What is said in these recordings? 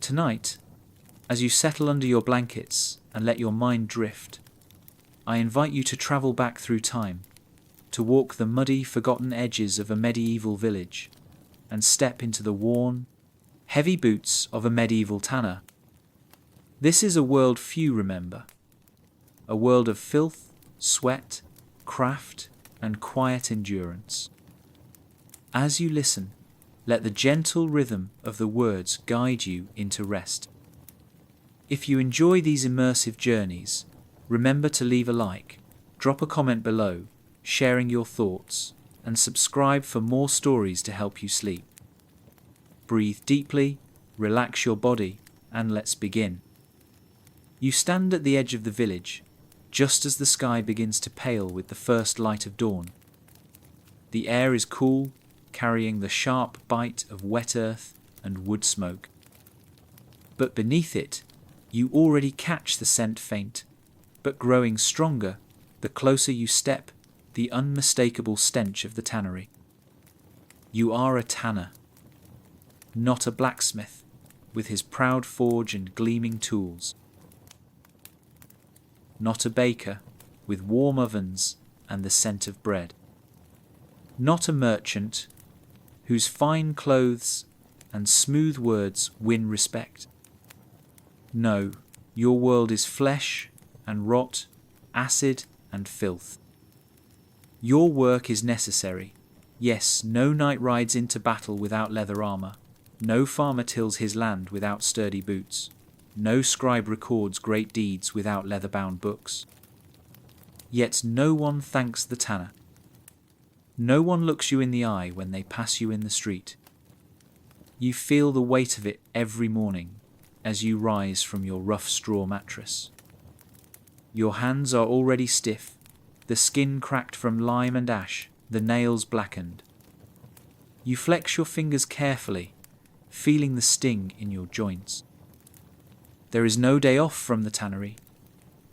Tonight, as you settle under your blankets and let your mind drift, I invite you to travel back through time, to walk the muddy, forgotten edges of a medieval village, and step into the worn, heavy boots of a medieval tanner. This is a world few remember, a world of filth, sweat, craft, and quiet endurance. As you listen, let the gentle rhythm of the words guide you into rest. If you enjoy these immersive journeys, remember to leave a like, drop a comment below, sharing your thoughts, and subscribe for more stories to help you sleep. Breathe deeply, relax your body, and let's begin. You stand at the edge of the village, just as the sky begins to pale with the first light of dawn. The air is cool, carrying the sharp bite of wet earth and wood smoke. But beneath it, you already catch the scent faint, but growing stronger, the closer you step, the unmistakable stench of the tannery. You are a tanner, not a blacksmith, with his proud forge and gleaming tools. Not a baker, with warm ovens and the scent of bread. Not a merchant, whose fine clothes and smooth words win respect. No, your world is flesh and rot, acid and filth. Your work is necessary. Yes, no knight rides into battle without leather armor. No farmer tills his land without sturdy boots. No scribe records great deeds without leather-bound books. Yet no one thanks the tanner. No one looks you in the eye when they pass you in the street. You feel the weight of it every morning as you rise from your rough straw mattress. Your hands are already stiff, the skin cracked from lime and ash, the nails blackened. You flex your fingers carefully, feeling the sting in your joints. There is no day off from the tannery,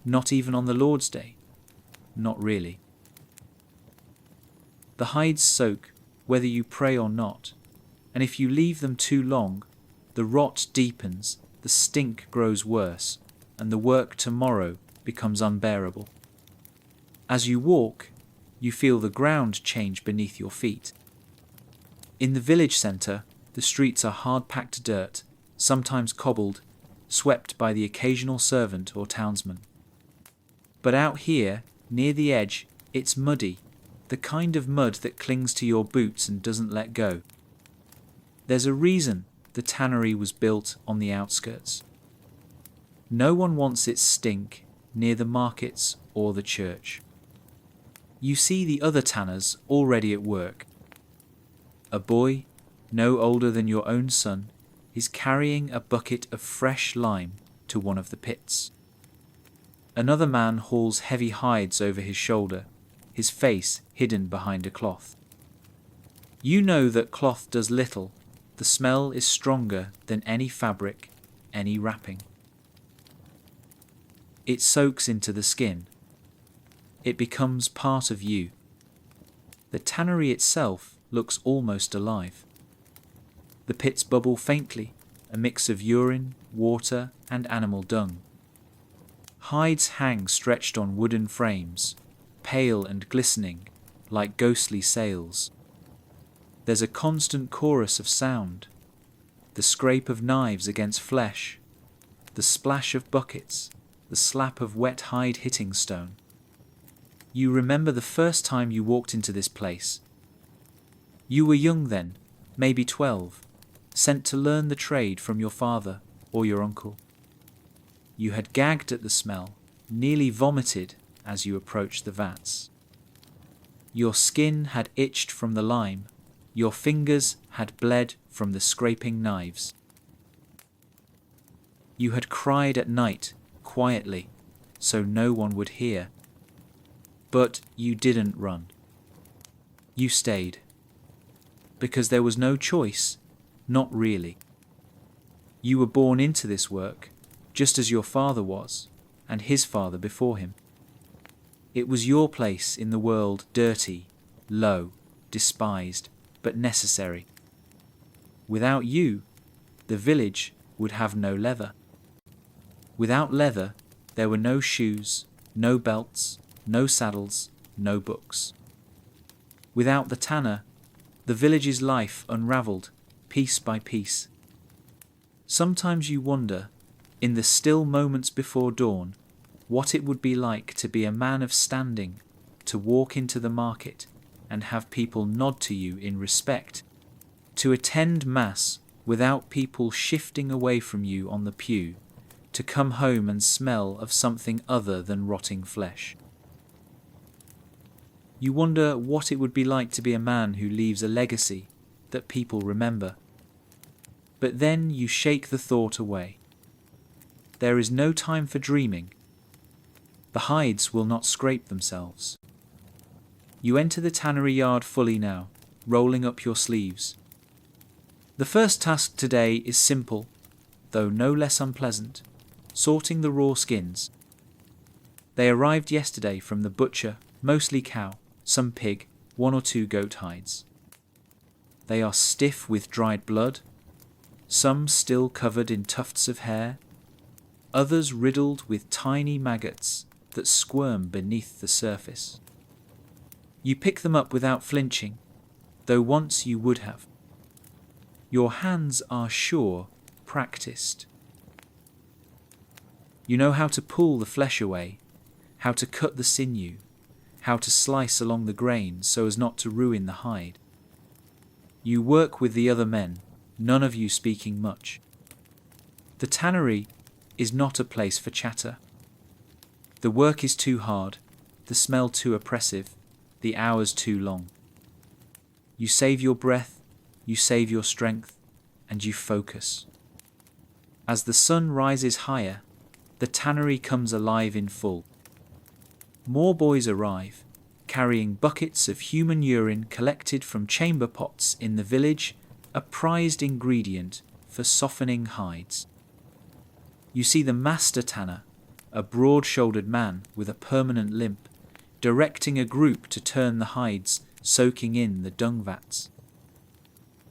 not even on the Lord's Day. Not really. The hides soak, whether you pray or not, and if you leave them too long, the rot deepens, the stink grows worse, and the work tomorrow becomes unbearable. As you walk, you feel the ground change beneath your feet. In the village centre, the streets are hard-packed dirt, sometimes cobbled, swept by the occasional servant or townsman. But out here, near the edge, it's muddy, the kind of mud that clings to your boots and doesn't let go. There's a reason the tannery was built on the outskirts. No one wants its stink near the markets or the church. You see the other tanners already at work. A boy, no older than your own son, is carrying a bucket of fresh lime to one of the pits. Another man hauls heavy hides over his shoulder, his face hidden behind a cloth. You know that cloth does little. The smell is stronger than any fabric, any wrapping. It soaks into the skin. It becomes part of you. The tannery itself looks almost alive. The pits bubble faintly, a mix of urine, water, and animal dung. Hides hang stretched on wooden frames, pale and glistening, like ghostly sails. There's a constant chorus of sound, the scrape of knives against flesh, the splash of buckets, the slap of wet hide hitting stone. You remember the first time you walked into this place. You were young then, maybe 12, sent to learn the trade from your father or your uncle. You had gagged at the smell, nearly vomited as you approached the vats. Your skin had itched from the lime, your fingers had bled from the scraping knives. You had cried at night, quietly, so no one would hear. But you didn't run. You stayed. Because there was no choice, not really. You were born into this work, just as your father was, and his father before him. It was your place in the world, dirty, low, despised, but necessary. Without you, the village, would have no leather. Without leather, there were no shoes, no belts, no saddles, no books. Without the tanner, the village's life unravelled, piece by piece. Sometimes you wonder, in the still moments before dawn, what it would be like to be a man of standing, to walk into the market and have people nod to you in respect, to attend Mass without people shifting away from you on the pew, to come home and smell of something other than rotting flesh. You wonder what it would be like to be a man who leaves a legacy that people remember. But then you shake the thought away. There is no time for dreaming. The hides will not scrape themselves. You enter the tannery yard fully now, rolling up your sleeves. The first task today is simple, though no less unpleasant, sorting the raw skins. They arrived yesterday from the butcher, mostly cow, some pig, 1 or 2 goat hides. They are stiff with dried blood, some still covered in tufts of hair, others riddled with tiny maggots that squirm beneath the surface. You pick them up without flinching, though once you would have. Your hands are sure, practiced. You know how to pull the flesh away, how to cut the sinew, how to slice along the grain so as not to ruin the hide. You work with the other men, none of you speaking much. The tannery is not a place for chatter. The work is too hard, the smell too oppressive, the hours too long. You save your breath, you save your strength, and you focus. As the sun rises higher, the tannery comes alive in full. More boys arrive, carrying buckets of human urine collected from chamber pots in the village, a prized ingredient for softening hides. You see the master tanner, a broad-shouldered man with a permanent limp, directing a group to turn the hides, soaking in the dung vats.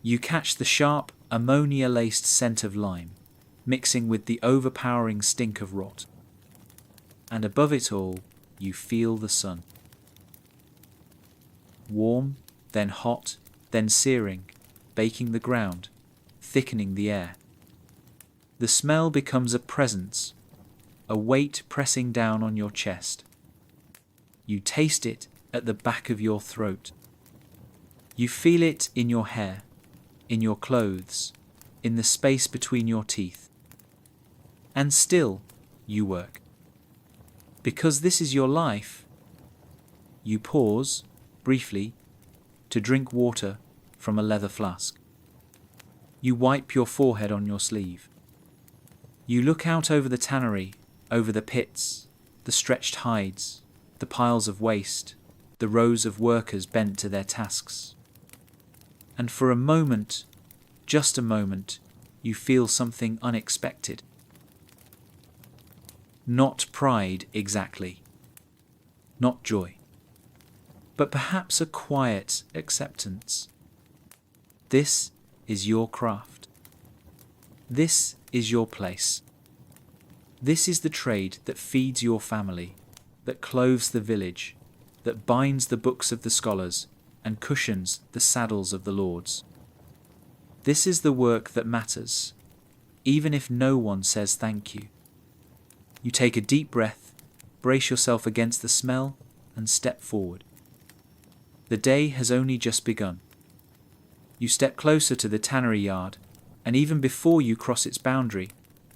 You catch the sharp, ammonia-laced scent of lime, mixing with the overpowering stink of rot. And above it all, you feel the sun. Warm, then hot, then searing, baking the ground, thickening the air. The smell becomes a presence, a weight pressing down on your chest. You taste it at the back of your throat. You feel it in your hair, in your clothes, in the space between your teeth. And still, you work. Because this is your life, you pause, briefly, to drink water from a leather flask. You wipe your forehead on your sleeve. You look out over the tannery, over the pits, the stretched hides, the piles of waste, the rows of workers bent to their tasks. And for a moment, just a moment, you feel something unexpected. Not pride exactly, not joy, but perhaps a quiet acceptance. This is your craft. This is your place. This is the trade that feeds your family, that clothes the village, that binds the books of the scholars and cushions the saddles of the lords. This is the work that matters, even if no one says thank you. You take a deep breath, brace yourself against the smell, and step forward. The day has only just begun. You step closer to the tannery yard, and even before you cross its boundary,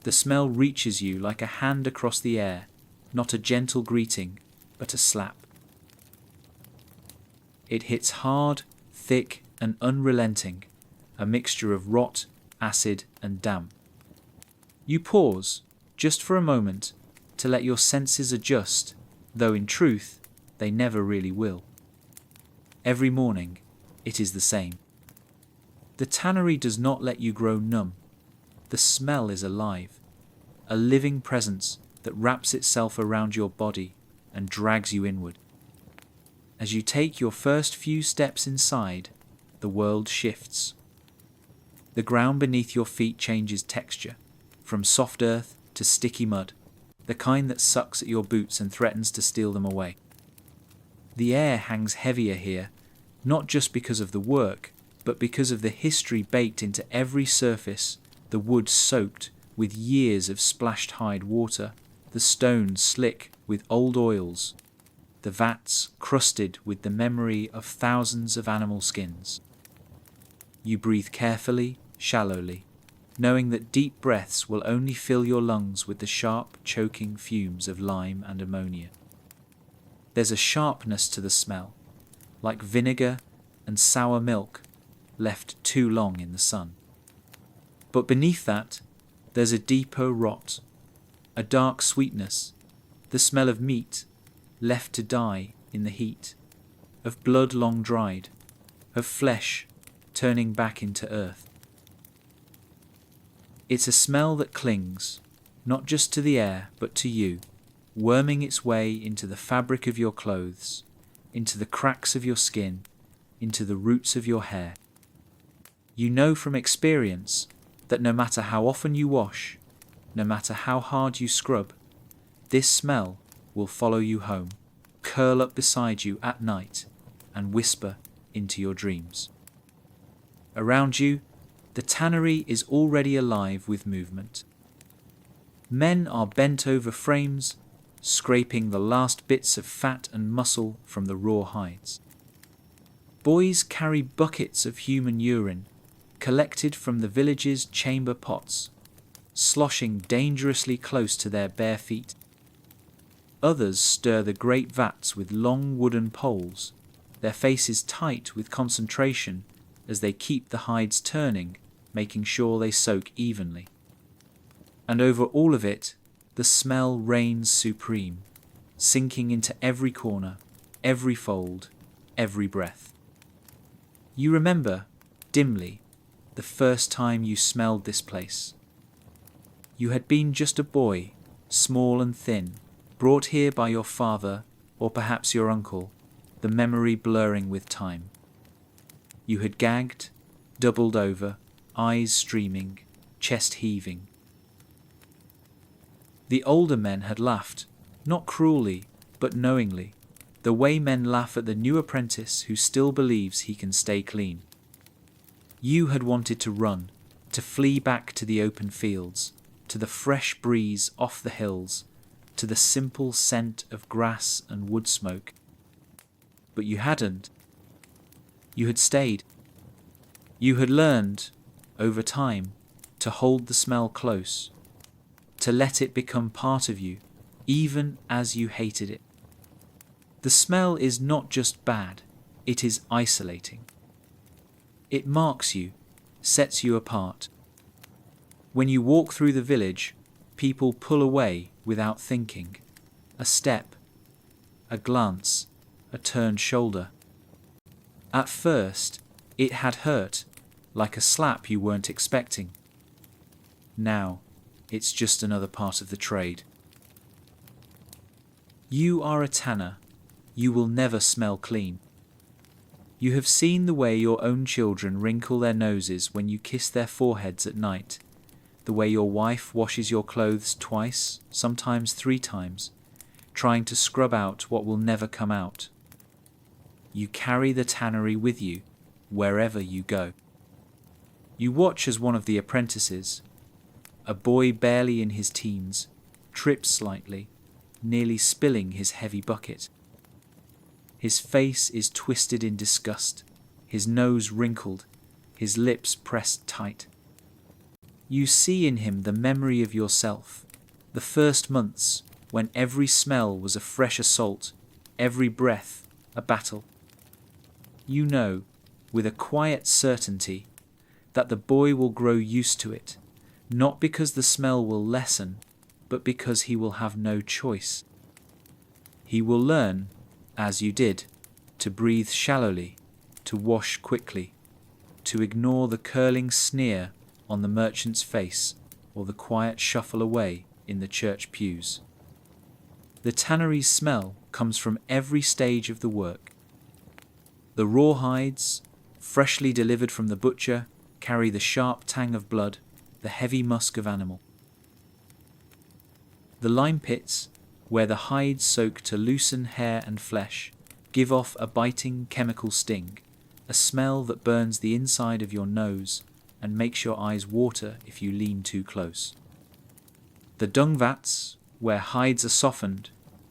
the smell reaches you like a hand across the air, not a gentle greeting, but a slap. It hits hard, thick, and unrelenting, a mixture of rot, acid, and damp. You pause, just for a moment, to let your senses adjust, though in truth, they never really will. Every morning, it is the same. The tannery does not let you grow numb. The smell is alive, a living presence that wraps itself around your body and drags you inward. As you take your first few steps inside, the world shifts. The ground beneath your feet changes texture, from soft earth to sticky mud, the kind that sucks at your boots and threatens to steal them away. The air hangs heavier here, not just because of the work, but because of the history baked into every surface, the wood soaked with years of splashed hide water, the stones slick with old oils, the vats crusted with the memory of thousands of animal skins. You breathe carefully, shallowly, knowing that deep breaths will only fill your lungs with the sharp, choking fumes of lime and ammonia. There's a sharpness to the smell, like vinegar and sour milk left too long in the sun. But beneath that, there's a deeper rot, a dark sweetness, the smell of meat left to die in the heat, of blood long dried, of flesh turning back into earth. It's a smell that clings, not just to the air, but to you, worming its way into the fabric of your clothes, into the cracks of your skin, into the roots of your hair. You know from experience that no matter how often you wash, no matter how hard you scrub, this smell will follow you home, curl up beside you at night, and whisper into your dreams. Around you, the tannery is already alive with movement. Men are bent over frames, scraping the last bits of fat and muscle from the raw hides. Boys carry buckets of human urine, collected from the village's chamber pots, sloshing dangerously close to their bare feet. Others stir the great vats with long wooden poles, their faces tight with concentration as they keep the hides turning, making sure they soak evenly. And over all of it, the smell reigns supreme, sinking into every corner, every fold, every breath. You remember, dimly, the first time you smelled this place. You had been just a boy, small and thin, brought here by your father or perhaps your uncle, the memory blurring with time. You had gagged, doubled over, eyes streaming, chest heaving. The older men had laughed, not cruelly, but knowingly, the way men laugh at the new apprentice who still believes he can stay clean. You had wanted to run, to flee back to the open fields, to the fresh breeze off the hills, to the simple scent of grass and wood smoke. But you hadn't. You had stayed. You had learned, over time, to hold the smell close, to let it become part of you, even as you hated it. The smell is not just bad, it is isolating. It marks you, sets you apart. When you walk through the village, people pull away without thinking. A step, a glance, a turned shoulder. At first, it had hurt, like a slap you weren't expecting. Now, it's just another part of the trade. You are a tanner. You will never smell clean. You have seen the way your own children wrinkle their noses when you kiss their foreheads at night, the way your wife washes your clothes twice, sometimes 3 times, trying to scrub out what will never come out. You carry the tannery with you, wherever you go. You watch as one of the apprentices, a boy barely in his teens, trips slightly, nearly spilling his heavy bucket. His face is twisted in disgust, his nose wrinkled, his lips pressed tight. You see in him the memory of yourself, the first months when every smell was a fresh assault, every breath a battle. You know, with a quiet certainty, that the boy will grow used to it, not because the smell will lessen, but because he will have no choice. He will learn, as you did, to breathe shallowly, to wash quickly, to ignore the curling sneer on the merchant's face or the quiet shuffle away in the church pews. The tannery's smell comes from every stage of the work. The raw hides, freshly delivered from the butcher, carry the sharp tang of blood, the heavy musk of animal. The lime pits, where the hides soak to loosen hair and flesh, give off a biting chemical sting, a smell that burns the inside of your nose and makes your eyes water if you lean too close. The dung vats, where hides are softened,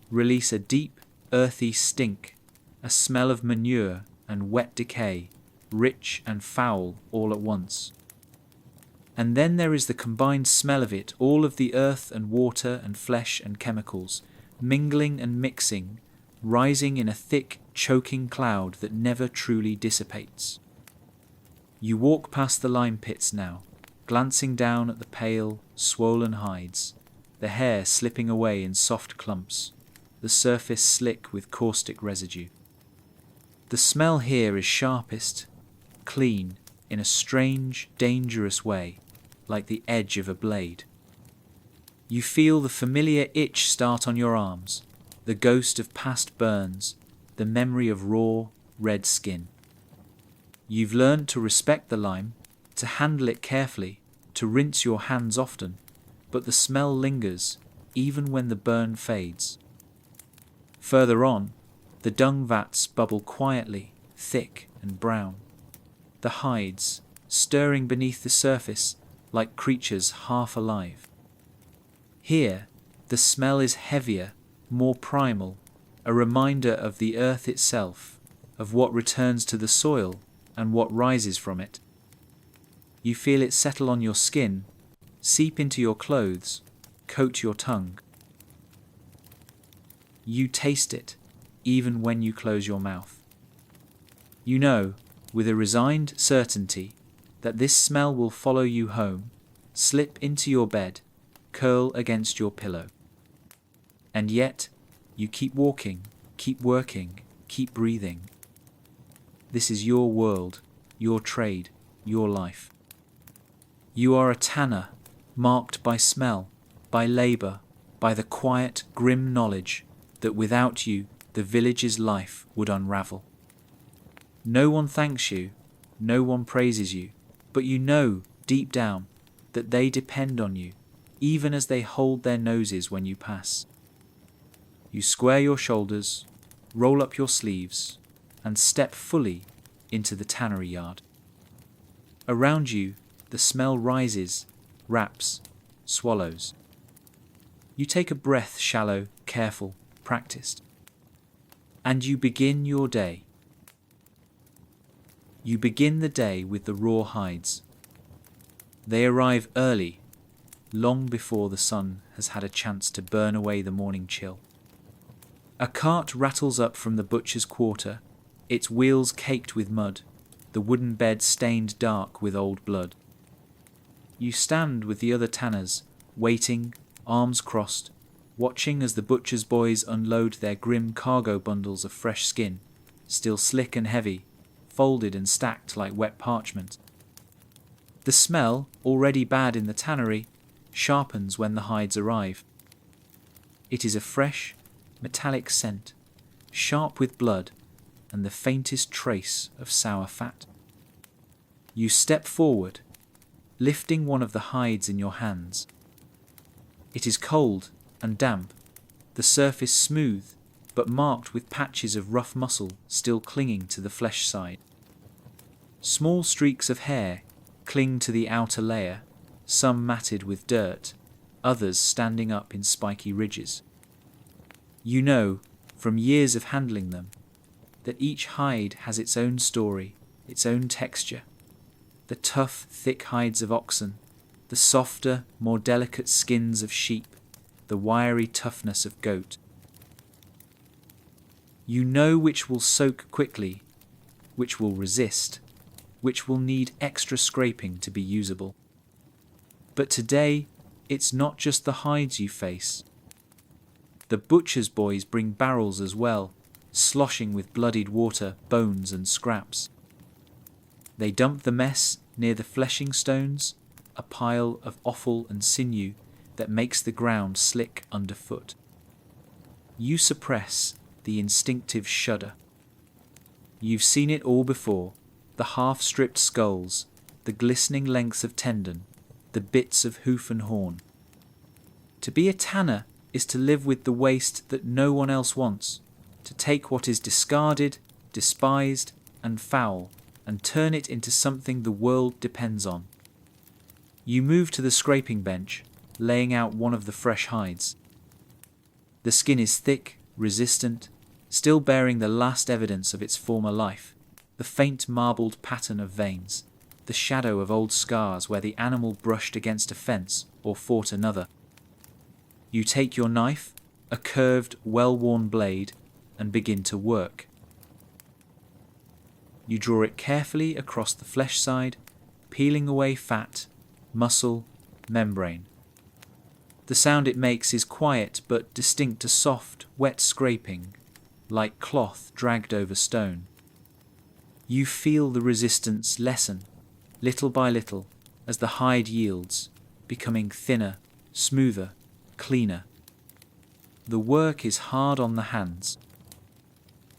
release a deep, earthy stink, a smell of manure and wet decay, rich and foul all at once. And then there is the combined smell of it, all of the earth and water and flesh and chemicals, mingling and mixing, rising in a thick, choking cloud that never truly dissipates. You walk past the lime pits now, glancing down at the pale, swollen hides, the hair slipping away in soft clumps, the surface slick with caustic residue. The smell here is sharpest, clean, in a strange, dangerous way, like the edge of a blade. You feel the familiar itch start on your arms, the ghost of past burns, the memory of raw, red skin. You've learned to respect the lime, to handle it carefully, to rinse your hands often, but the smell lingers, even when the burn fades. Further on, the dung vats bubble quietly, thick and brown. The hides, stirring beneath the surface like creatures half alive. Here, the smell is heavier, more primal, a reminder of the earth itself, of what returns to the soil and what rises from it. You feel it settle on your skin, seep into your clothes, coat your tongue. You taste it, even when you close your mouth. You know, with a resigned certainty, that this smell will follow you home, slip into your bed, curl against your pillow. And yet, you keep walking, keep working, keep breathing. This is your world, your trade, your life. You are a tanner, marked by smell, by labour, by the quiet, grim knowledge that without you the village's life would unravel. No one thanks you, no one praises you, but you know, deep down, that they depend on you, even as they hold their noses when you pass. You square your shoulders, roll up your sleeves, and step fully into the tannery yard. Around you, the smell rises, wraps, swallows. You take a breath, shallow, careful, practiced. And you begin your day. You begin the day with the raw hides. They arrive early, long before the sun has had a chance to burn away the morning chill. A cart rattles up from the butcher's quarter, its wheels caked with mud, the wooden bed stained dark with old blood. You stand with the other tanners, waiting, arms crossed, watching as the butcher's boys unload their grim cargo bundles of fresh skin, still slick and heavy, folded and stacked like wet parchment. The smell, already bad in the tannery, sharpens when the hides arrive. It is a fresh, metallic scent, sharp with blood and the faintest trace of sour fat. You step forward, lifting one of the hides in your hands. It is cold and damp, the surface smooth, but marked with patches of rough muscle still clinging to the flesh side. Small streaks of hair cling to the outer layer, some matted with dirt, others standing up in spiky ridges. You know, from years of handling them, that each hide has its own story, its own texture. The tough, thick hides of oxen, the softer, more delicate skins of sheep, the wiry toughness of goat. You know which will soak quickly, which will resist, which will need extra scraping to be usable. But today, it's not just the hides you face. The butcher's boys bring barrels as well, sloshing with bloodied water, bones and scraps. They dump the mess near the fleshing stones, a pile of offal and sinew that makes the ground slick underfoot. You suppress the instinctive shudder. You've seen it all before, the half-stripped skulls, the glistening lengths of tendon, the bits of hoof and horn. To be a tanner is to live with the waste that no one else wants, to take what is discarded, despised, and foul, and turn it into something the world depends on. You move to the scraping bench, laying out one of the fresh hides. The skin is thick, resistant, still bearing the last evidence of its former life, the faint marbled pattern of veins, the shadow of old scars where the animal brushed against a fence or fought another. You take your knife, a curved, well-worn blade, and begin to work. You draw it carefully across the flesh side, peeling away fat, muscle, membrane. The sound it makes is quiet but distinct, a soft, wet scraping, like cloth dragged over stone. You feel the resistance lessen, little by little, as the hide yields, becoming thinner, smoother, cleaner. The work is hard on the hands.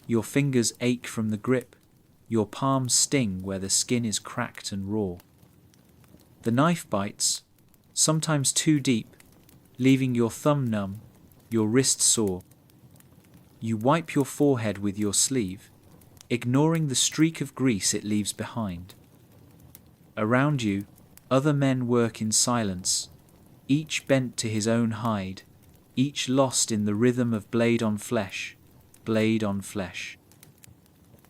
Your fingers ache from the grip, your palms sting where the skin is cracked and raw. The knife bites, sometimes too deep, leaving your thumb numb, your wrist sore. You wipe your forehead with your sleeve, ignoring the streak of grease it leaves behind. Around you, other men work in silence, each bent to his own hide, each lost in the rhythm of blade on flesh, blade on flesh.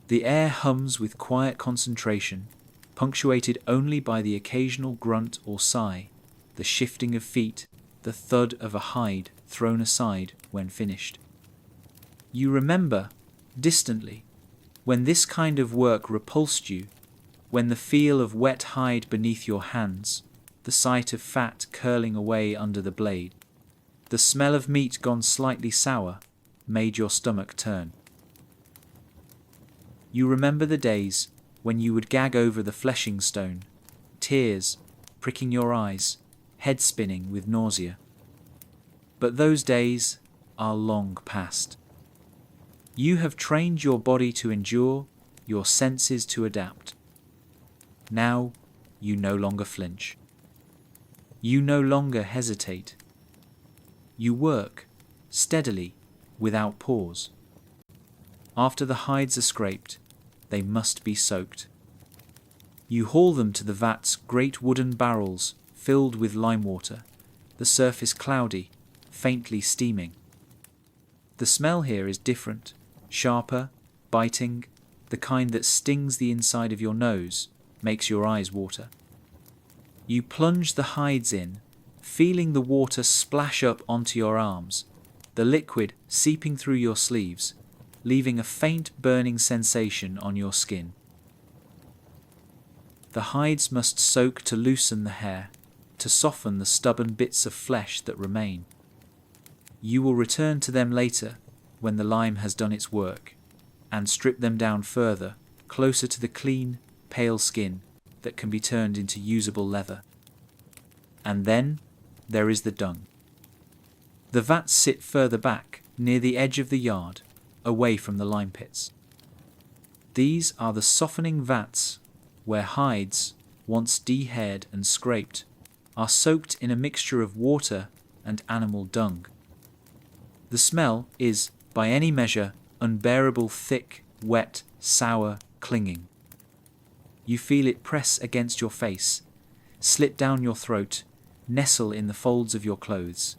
The air hums with quiet concentration, punctuated only by the occasional grunt or sigh, the shifting of feet, the thud of a hide thrown aside when finished. You remember, distantly, when this kind of work repulsed you, when the feel of wet hide beneath your hands, the sight of fat curling away under the blade, the smell of meat gone slightly sour, made your stomach turn. You remember the days when you would gag over the fleshing stone, tears pricking your eyes, head spinning with nausea. But those days are long past. You have trained your body to endure, your senses to adapt. Now you no longer flinch. You no longer hesitate. You work, steadily, without pause. After the hides are scraped, they must be soaked. You haul them to the vat's great wooden barrels filled with lime water, the surface cloudy, faintly steaming. The smell here is different, sharper, biting, the kind that stings the inside of your nose, makes your eyes water. You plunge the hides in, feeling the water splash up onto your arms, the liquid seeping through your sleeves, leaving a faint burning sensation on your skin. The hides must soak to loosen the hair, to soften the stubborn bits of flesh that remain. You will return to them later, when the lime has done its work, and strip them down further, closer to the clean, pale skin that can be turned into usable leather. And then there is the dung. The vats sit further back, near the edge of the yard, away from the lime pits. These are the softening vats where hides, once de-haired and scraped, are soaked in a mixture of water and animal dung. The smell is, by any measure, unbearable, thick, wet, sour, clinging. You feel it press against your face, slip down your throat, nestle in the folds of your clothes.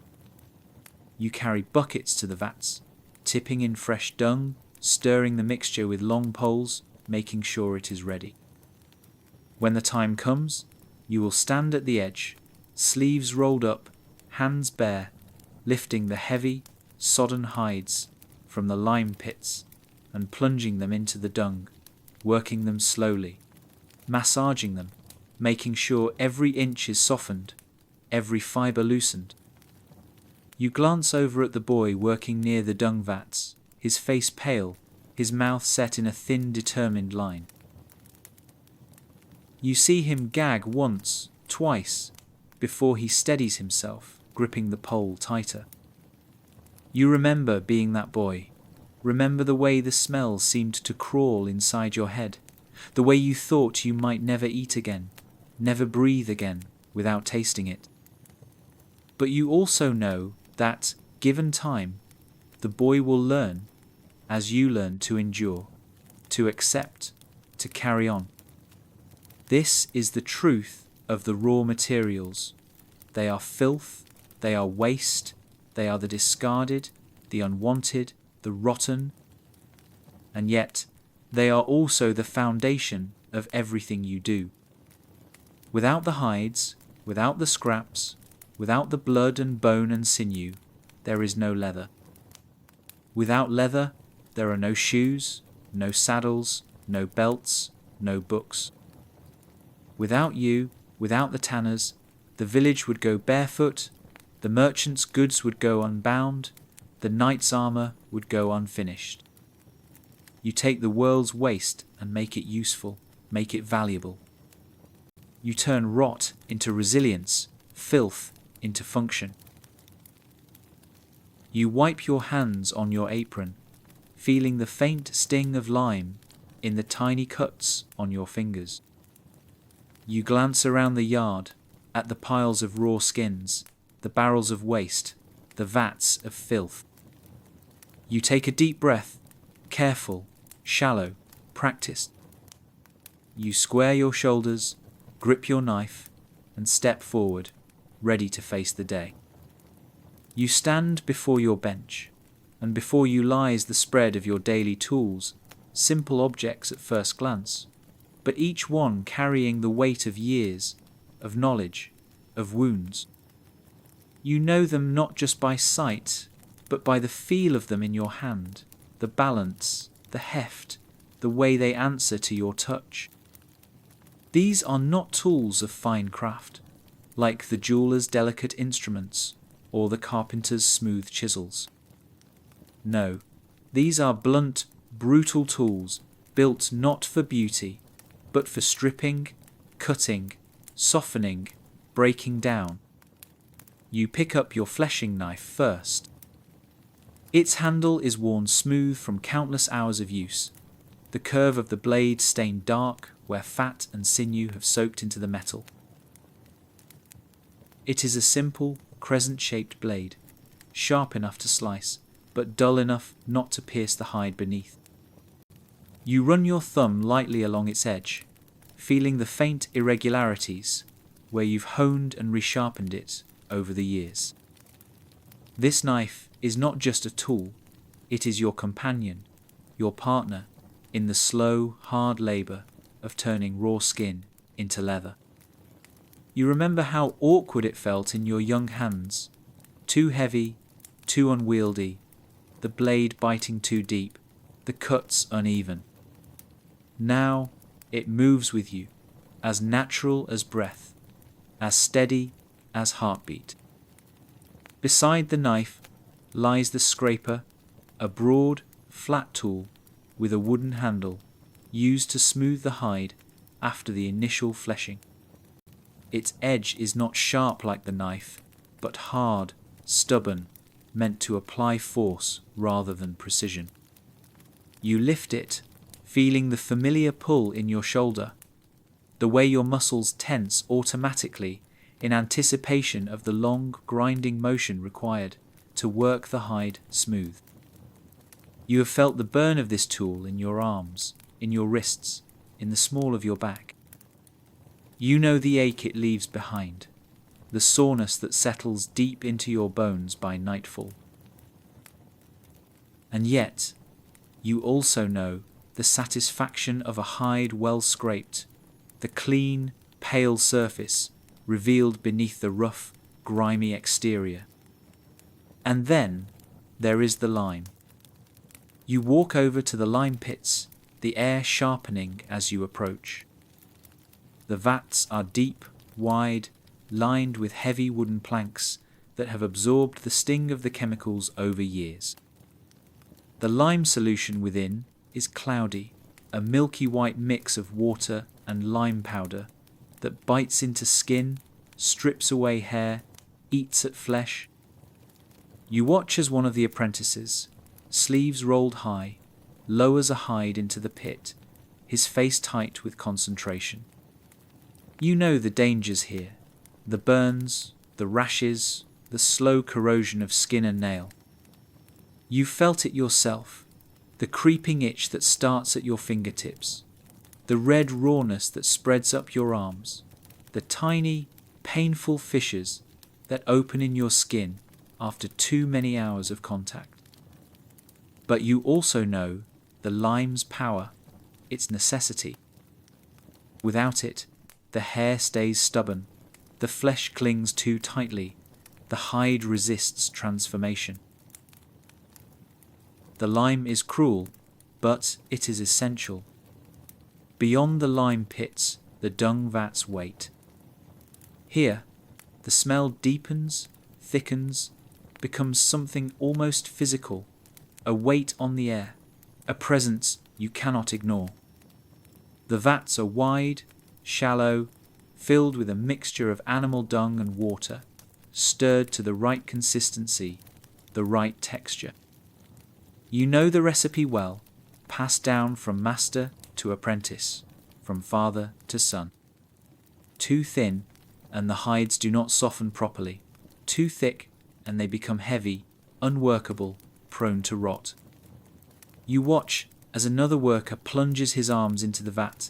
You carry buckets to the vats, tipping in fresh dung, stirring the mixture with long poles, making sure it is ready. When the time comes, you will stand at the edge, sleeves rolled up, hands bare, lifting the heavy, sodden hides from the lime pits and plunging them into the dung, working them slowly, massaging them, making sure every inch is softened, every fibre loosened. You glance over at the boy working near the dung vats, his face pale, his mouth set in a thin, determined line. You see him gag once, twice, before he steadies himself, gripping the pole tighter. You remember being that boy. Remember the way the smell seemed to crawl inside your head, the way you thought you might never eat again, never breathe again without tasting it. But you also know that, given time, the boy will learn, as you learn, to endure, to accept, to carry on. This is the truth of the raw materials. They are filth, they are waste, they are the discarded, the unwanted, the rotten, and yet they are also the foundation of everything you do. Without the hides, without the scraps, without the blood and bone and sinew, there is no leather. Without leather, there are no shoes, no saddles, no belts, no books. Without you, without the tanners, the village would go barefoot, the merchant's goods would go unbound, the knight's armour would go unfinished. You take the world's waste and make it useful, make it valuable. You turn rot into resilience, filth into function. You wipe your hands on your apron, feeling the faint sting of lime in the tiny cuts on your fingers. You glance around the yard at the piles of raw skins, the barrels of waste, the vats of filth. You take a deep breath, careful, shallow, practiced. You square your shoulders, grip your knife, and step forward, ready to face the day. You stand before your bench, and before you lies the spread of your daily tools, simple objects at first glance, but each one carrying the weight of years, of knowledge, of wounds. You know them not just by sight, but by the feel of them in your hand, the balance, the heft, the way they answer to your touch. These are not tools of fine craft, like the jeweller's delicate instruments or the carpenter's smooth chisels. No, these are blunt, brutal tools built not for beauty, but for stripping, cutting, softening, breaking down. You pick up your fleshing knife first. Its handle is worn smooth from countless hours of use, the curve of the blade stained dark where fat and sinew have soaked into the metal. It is a simple, crescent-shaped blade, sharp enough to slice, but dull enough not to pierce the hide beneath. You run your thumb lightly along its edge, feeling the faint irregularities where you've honed and resharpened it over the years. This knife is not just a tool, it is your companion, your partner in the slow, hard labour of turning raw skin into leather. You remember how awkward it felt in your young hands, too heavy, too unwieldy, the blade biting too deep, the cuts uneven. Now it moves with you, as natural as breath, as steady as heartbeat. Beside the knife lies the scraper, a broad, flat tool with a wooden handle used to smooth the hide after the initial fleshing. Its edge is not sharp like the knife, but hard, stubborn, meant to apply force rather than precision. You lift it, feeling the familiar pull in your shoulder, the way your muscles tense automatically in anticipation of the long, grinding motion required to work the hide smooth. You have felt the burn of this tool in your arms, in your wrists, in the small of your back. You know the ache it leaves behind, the soreness that settles deep into your bones by nightfall. And yet, you also know the satisfaction of a hide well scraped, the clean, pale surface revealed beneath the rough, grimy exterior. And then there is the lime. You walk over to the lime pits, the air sharpening as you approach. The vats are deep, wide, lined with heavy wooden planks that have absorbed the sting of the chemicals over years. The lime solution within is cloudy, a milky white mix of water and lime powder that bites into skin, strips away hair, eats at flesh. You watch as one of the apprentices, sleeves rolled high, lowers a hide into the pit, his face tight with concentration. You know the dangers here, the burns, the rashes, the slow corrosion of skin and nail. You felt it yourself, the creeping itch that starts at your fingertips, the red rawness that spreads up your arms, the tiny, painful fissures that open in your skin after too many hours of contact. But you also know the lime's power, its necessity. Without it, the hair stays stubborn, the flesh clings too tightly, the hide resists transformation. The lime is cruel, but it is essential. Beyond the lime pits, the dung vats wait. Here, the smell deepens, thickens, becomes something almost physical, a weight on the air, a presence you cannot ignore. The vats are wide, shallow, filled with a mixture of animal dung and water, stirred to the right consistency, the right texture. You know the recipe well, passed down from master to apprentice, from father to son. Too thin, and the hides do not soften properly. Too thick, and they become heavy, unworkable, prone to rot. You watch as another worker plunges his arms into the vat,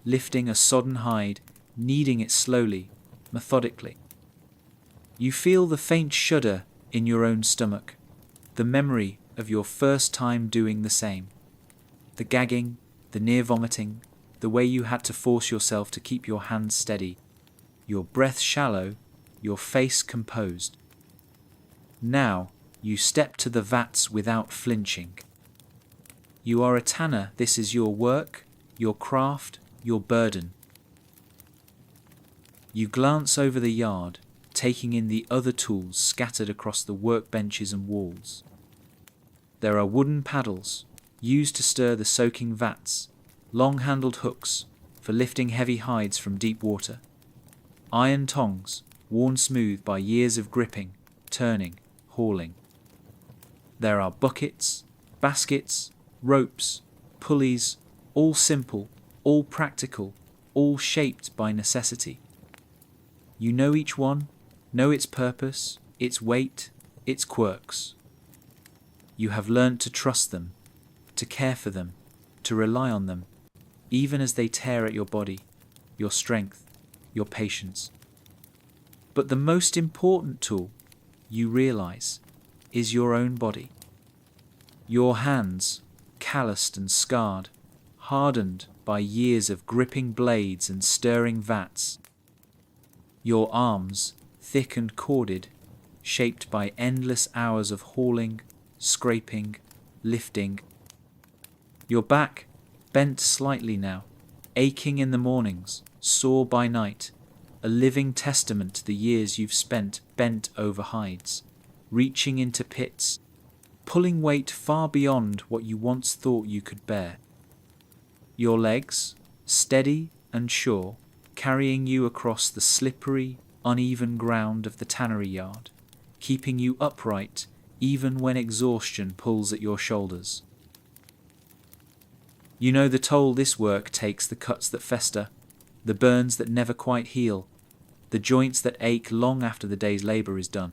lifting a sodden hide, kneading it slowly, methodically. You feel the faint shudder in your own stomach, the memory of your first time doing the same. The gagging, the near vomiting, the way you had to force yourself to keep your hands steady, your breath shallow, your face composed. Now you step to the vats without flinching. You are a tanner. This is your work, your craft, your burden. You glance over the yard, taking in the other tools scattered across the workbenches and walls. There are wooden paddles, used to stir the soaking vats, long-handled hooks for lifting heavy hides from deep water, iron tongs worn smooth by years of gripping, turning, hauling. There are buckets, baskets, ropes, pulleys, all simple, all practical, all shaped by necessity. You know each one, know its purpose, its weight, its quirks. You have learnt to trust them, to care for them, to rely on them, even as they tear at your body, your strength, your patience. But the most important tool, you realize, is your own body. Your hands, calloused and scarred, hardened by years of gripping blades and stirring vats. Your arms, thick and corded, shaped by endless hours of hauling, scraping, lifting. Your back, bent slightly now, aching in the mornings, sore by night, a living testament to the years you've spent bent over hides, reaching into pits, pulling weight far beyond what you once thought you could bear. Your legs, steady and sure, carrying you across the slippery, uneven ground of the tannery yard, keeping you upright even when exhaustion pulls at your shoulders. You know the toll this work takes, the cuts that fester, the burns that never quite heal, the joints that ache long after the day's labour is done.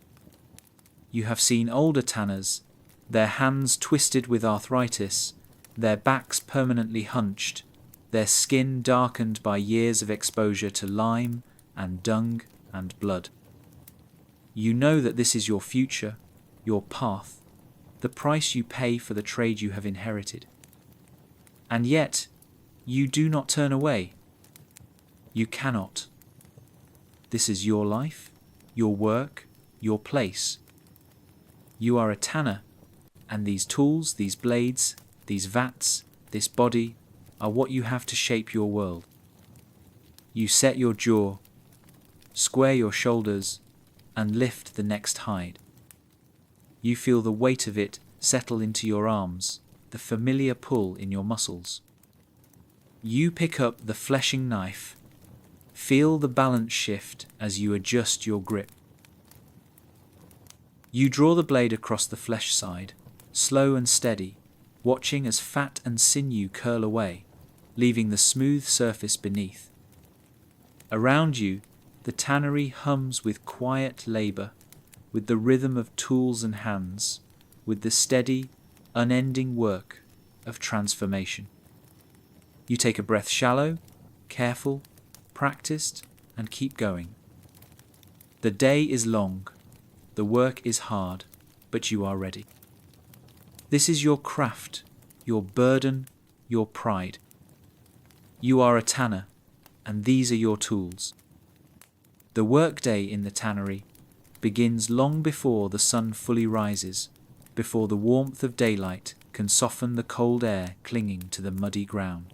You have seen older tanners, their hands twisted with arthritis, their backs permanently hunched, their skin darkened by years of exposure to lime and dung and blood. You know that this is your future, your path, the price you pay for the trade you have inherited. And yet, you do not turn away. You cannot. This is your life, your work, your place. You are a tanner, and these tools, these blades, these vats, this body are what you have to shape your world. You set your jaw, square your shoulders, and lift the next hide. You feel the weight of it settle into your arms, the familiar pull in your muscles. You pick up the fleshing knife, feel the balance shift as you adjust your grip. You draw the blade across the flesh side, slow and steady, watching as fat and sinew curl away, leaving the smooth surface beneath. Around you, the tannery hums with quiet labour, with the rhythm of tools and hands, with the steady, unending work of transformation. You take a breath shallow, careful, practiced, and keep going. The day is long, the work is hard, but you are ready. This is your craft, your burden, your pride. You are a tanner, and these are your tools. The workday in the tannery begins long before the sun fully rises, before the warmth of daylight can soften the cold air clinging to the muddy ground.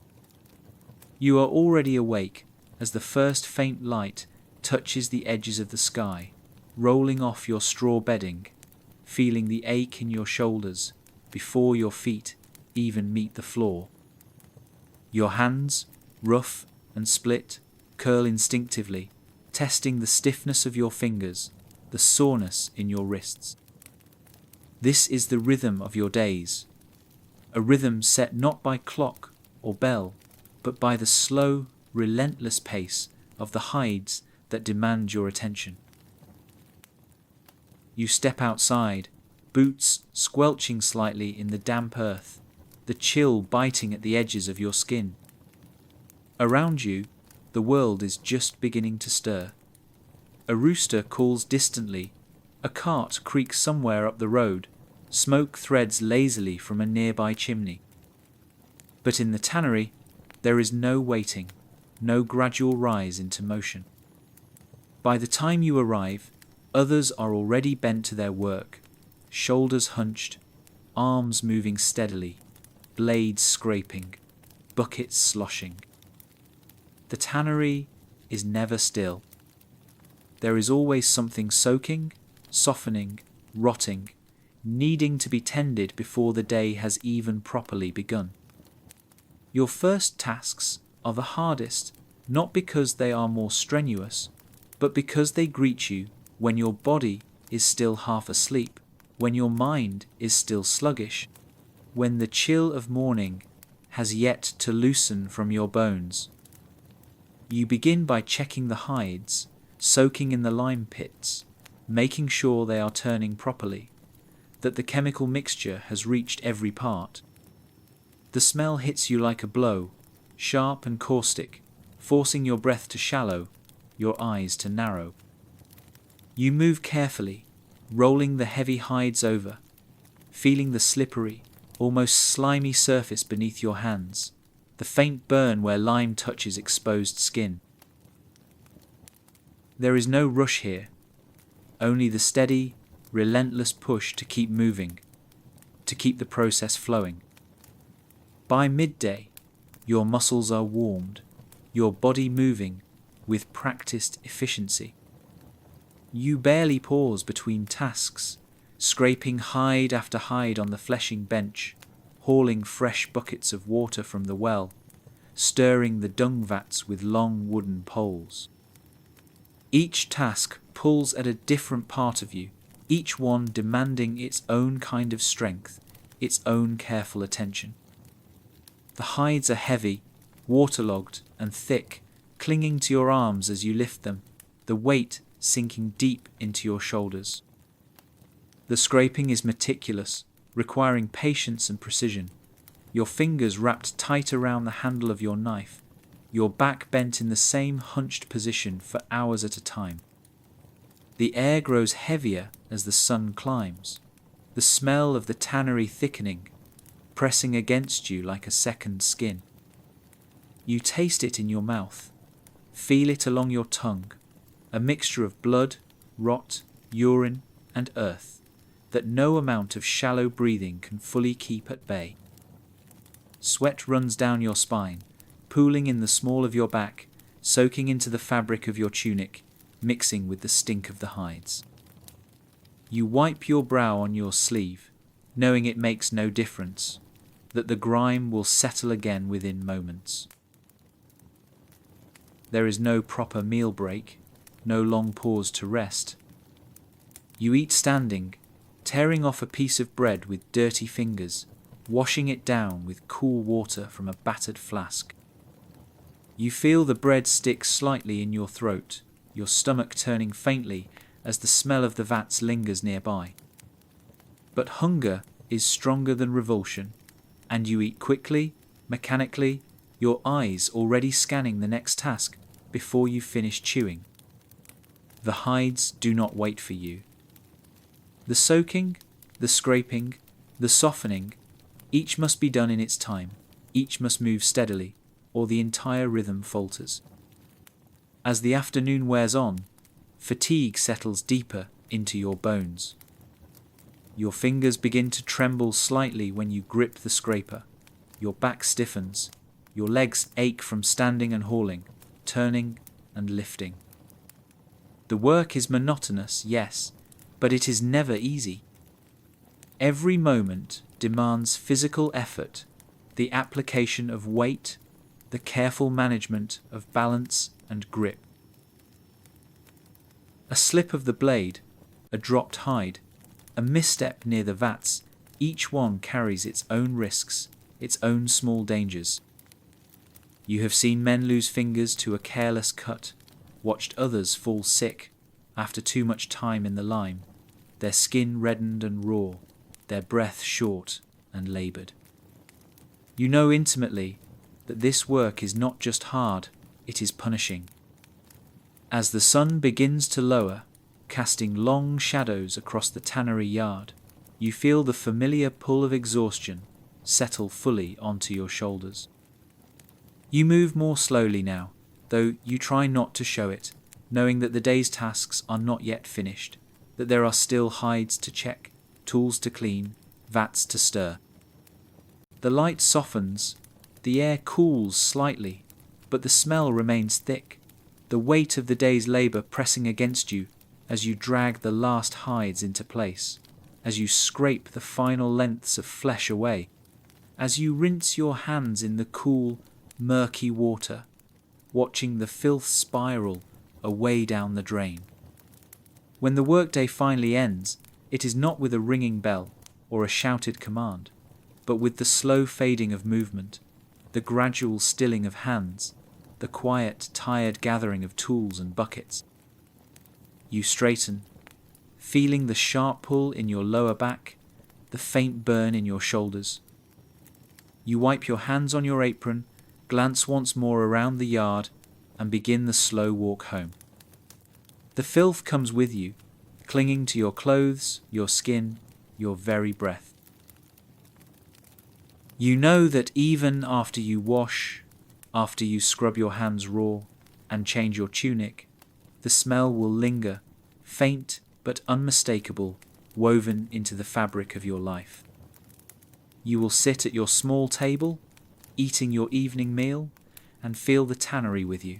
You are already awake as the first faint light touches the edges of the sky, rolling off your straw bedding, feeling the ache in your shoulders before your feet even meet the floor. Your hands, rough and split, curl instinctively, testing the stiffness of your fingers, the soreness in your wrists. This is the rhythm of your days, a rhythm set not by clock or bell, but by the slow, relentless pace of the hides that demand your attention. You step outside, boots squelching slightly in the damp earth, the chill biting at the edges of your skin. Around you, the world is just beginning to stir. A rooster calls distantly, a cart creaks somewhere up the road, smoke threads lazily from a nearby chimney. But in the tannery, there is no waiting, no gradual rise into motion. By the time you arrive, others are already bent to their work, shoulders hunched, arms moving steadily, blades scraping, buckets sloshing. The tannery is never still. There is always something soaking, softening, rotting, needing to be tended before the day has even properly begun. Your first tasks are the hardest, not because they are more strenuous, but because they greet you when your body is still half asleep, when your mind is still sluggish, when the chill of morning has yet to loosen from your bones. You begin by checking the hides, soaking in the lime pits, making sure they are turning properly, that the chemical mixture has reached every part. The smell hits you like a blow, sharp and caustic, forcing your breath to shallow, your eyes to narrow. You move carefully, rolling the heavy hides over, feeling the slippery, almost slimy surface beneath your hands, the faint burn where lime touches exposed skin. There is no rush here, only the steady, relentless push to keep moving, to keep the process flowing. By midday, your muscles are warmed, your body moving with practiced efficiency. You barely pause between tasks, scraping hide after hide on the fleshing bench, hauling fresh buckets of water from the well, stirring the dung vats with long wooden poles. Each task pulls at a different part of you, each one demanding its own kind of strength, its own careful attention. The hides are heavy, waterlogged and thick, clinging to your arms as you lift them, the weight sinking deep into your shoulders. The scraping is meticulous, requiring patience and precision, your fingers wrapped tight around the handle of your knife, your back bent in the same hunched position for hours at a time. The air grows heavier as the sun climbs, the smell of the tannery thickening, pressing against you like a second skin. You taste it in your mouth, feel it along your tongue, a mixture of blood, rot, urine, and earth that no amount of shallow breathing can fully keep at bay. Sweat runs down your spine, pooling in the small of your back, soaking into the fabric of your tunic, mixing with the stink of the hides. You wipe your brow on your sleeve, knowing it makes no difference, that the grime will settle again within moments. There is no proper meal break, no long pause to rest. You eat standing, tearing off a piece of bread with dirty fingers, washing it down with cool water from a battered flask. You feel the bread stick slightly in your throat, your stomach turning faintly as the smell of the vats lingers nearby. But hunger is stronger than revulsion, and you eat quickly, mechanically, your eyes already scanning the next task before you finish chewing. The hides do not wait for you. The soaking, the scraping, the softening, each must be done in its time, each must move steadily, or the entire rhythm falters. As the afternoon wears on, fatigue settles deeper into your bones. Your fingers begin to tremble slightly when you grip the scraper. Your back stiffens. Your legs ache from standing and hauling, turning and lifting. The work is monotonous, yes, but it is never easy. Every moment demands physical effort, the application of weight, the careful management of balance and grip. A slip of the blade, a dropped hide, a misstep near the vats, each one carries its own risks, its own small dangers. You have seen men lose fingers to a careless cut, watched others fall sick after too much time in the lime, their skin reddened and raw, their breath short and laboured. You know intimately that this work is not just hard, it is punishing. As the sun begins to lower, casting long shadows across the tannery yard, you feel the familiar pull of exhaustion settle fully onto your shoulders. You move more slowly now, though you try not to show it, knowing that the day's tasks are not yet finished, that there are still hides to check, tools to clean, vats to stir. The light softens, the air cools slightly, but the smell remains thick, the weight of the day's labour pressing against you as you drag the last hides into place, as you scrape the final lengths of flesh away, as you rinse your hands in the cool, murky water, watching the filth spiral away down the drain. When the workday finally ends, it is not with a ringing bell or a shouted command, but with the slow fading of movement, the gradual stilling of hands, the quiet, tired gathering of tools and buckets. You straighten, feeling the sharp pull in your lower back, the faint burn in your shoulders. You wipe your hands on your apron, glance once more around the yard, and begin the slow walk home. The filth comes with you, clinging to your clothes, your skin, your very breath. You know that even after you wash, after you scrub your hands raw and change your tunic, the smell will linger, faint but unmistakable, woven into the fabric of your life. You will sit at your small table, eating your evening meal, and feel the tannery with you.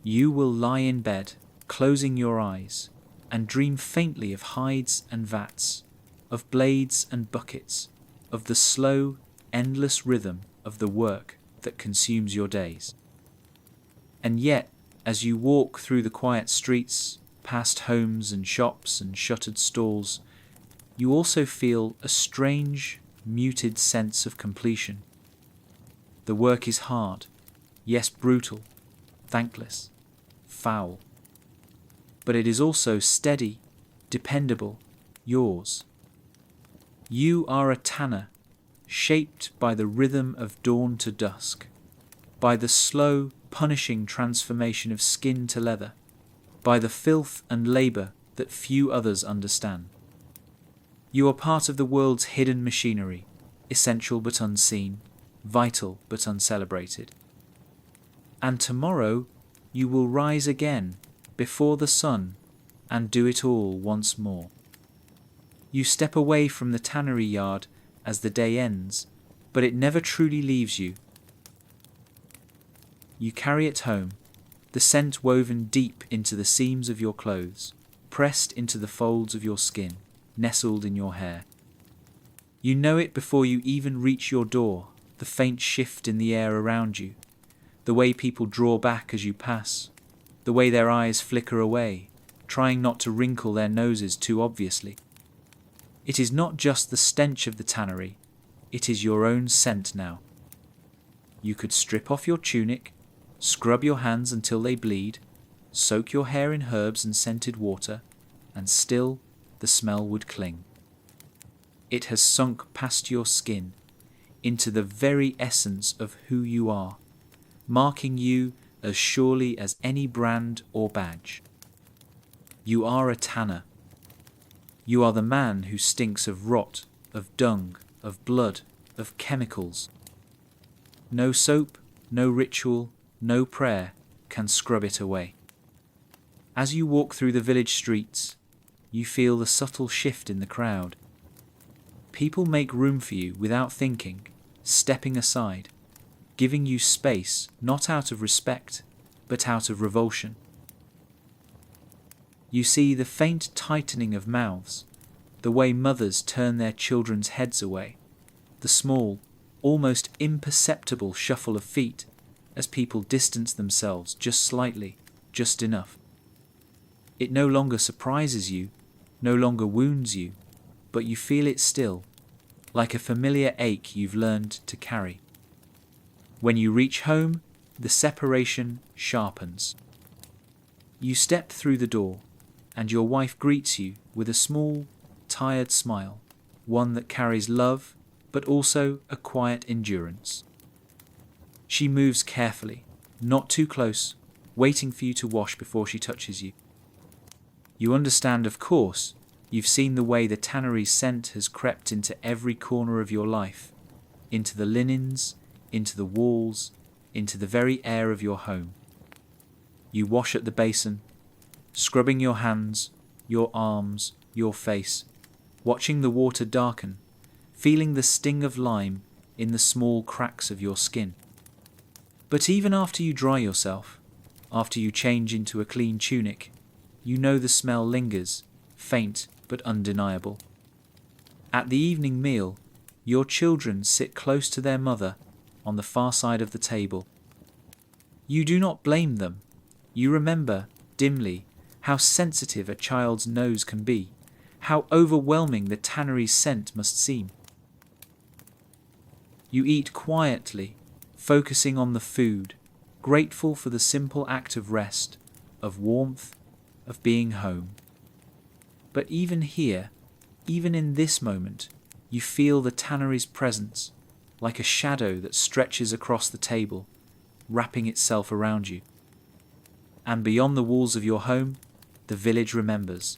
You will lie in bed, closing your eyes, and dream faintly of hides and vats, of blades and buckets, of the slow, endless rhythm of the work that consumes your days. And yet, as you walk through the quiet streets, past homes and shops and shuttered stalls, you also feel a strange, muted sense of completion. The work is hard, yes, brutal, thankless, foul. But it is also steady, dependable, yours. You are a tanner, shaped by the rhythm of dawn to dusk, by the slow, punishing transformation of skin to leather, by the filth and labour that few others understand. You are part of the world's hidden machinery, essential but unseen, vital but uncelebrated. And tomorrow you will rise again before the sun and do it all once more. You step away from the tannery yard as the day ends, but it never truly leaves you. You carry it home, the scent woven deep into the seams of your clothes, pressed into the folds of your skin, nestled in your hair. You know it before you even reach your door, the faint shift in the air around you, the way people draw back as you pass, the way their eyes flicker away, trying not to wrinkle their noses too obviously. It is not just the stench of the tannery, it is your own scent now. You could strip off your tunic, scrub your hands until they bleed, soak your hair in herbs and scented water, and still the smell would cling. It has sunk past your skin, into the very essence of who you are, marking you as surely as any brand or badge. You are a tanner. You are the man who stinks of rot, of dung, of blood, of chemicals. No soap, no ritual, no prayer can scrub it away. As you walk through the village streets, you feel the subtle shift in the crowd. People make room for you without thinking, stepping aside, giving you space not out of respect, but out of revulsion. You see the faint tightening of mouths, the way mothers turn their children's heads away, the small, almost imperceptible shuffle of feet as people distance themselves just slightly, just enough. It no longer surprises you, no longer wounds you, but you feel it still, like a familiar ache you've learned to carry. When you reach home, the separation sharpens. You step through the door, and your wife greets you with a small, tired smile, one that carries love, but also a quiet endurance. She moves carefully, not too close, waiting for you to wash before she touches you. You understand, of course, you've seen the way the tannery's scent has crept into every corner of your life, into the linens, into the walls, into the very air of your home. You wash at the basin, scrubbing your hands, your arms, your face, watching the water darken, feeling the sting of lime in the small cracks of your skin. But even after you dry yourself, after you change into a clean tunic, you know the smell lingers, faint but undeniable. At the evening meal, your children sit close to their mother on the far side of the table. You do not blame them. You remember, dimly, how sensitive a child's nose can be, how overwhelming the tannery's scent must seem. You eat quietly, focusing on the food, grateful for the simple act of rest, of warmth, of being home. But even here, even in this moment, you feel the tannery's presence, like a shadow that stretches across the table, wrapping itself around you. And beyond the walls of your home, the village remembers.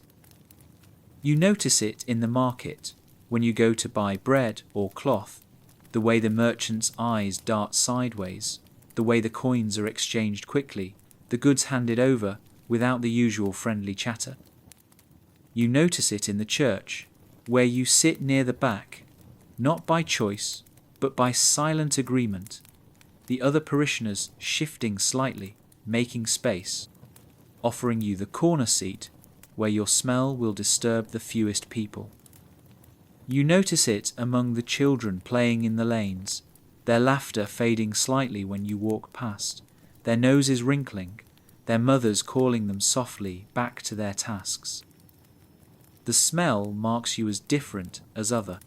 You notice it in the market, when you go to buy bread or cloth, the way the merchant's eyes dart sideways, the way the coins are exchanged quickly, the goods handed over without the usual friendly chatter. You notice it in the church, where you sit near the back, not by choice, but by silent agreement, the other parishioners shifting slightly, making space, offering you the corner seat where your smell will disturb the fewest people. You notice it among the children playing in the lanes, their laughter fading slightly when you walk past, their noses wrinkling, their mothers calling them softly back to their tasks. The smell marks you as different as other.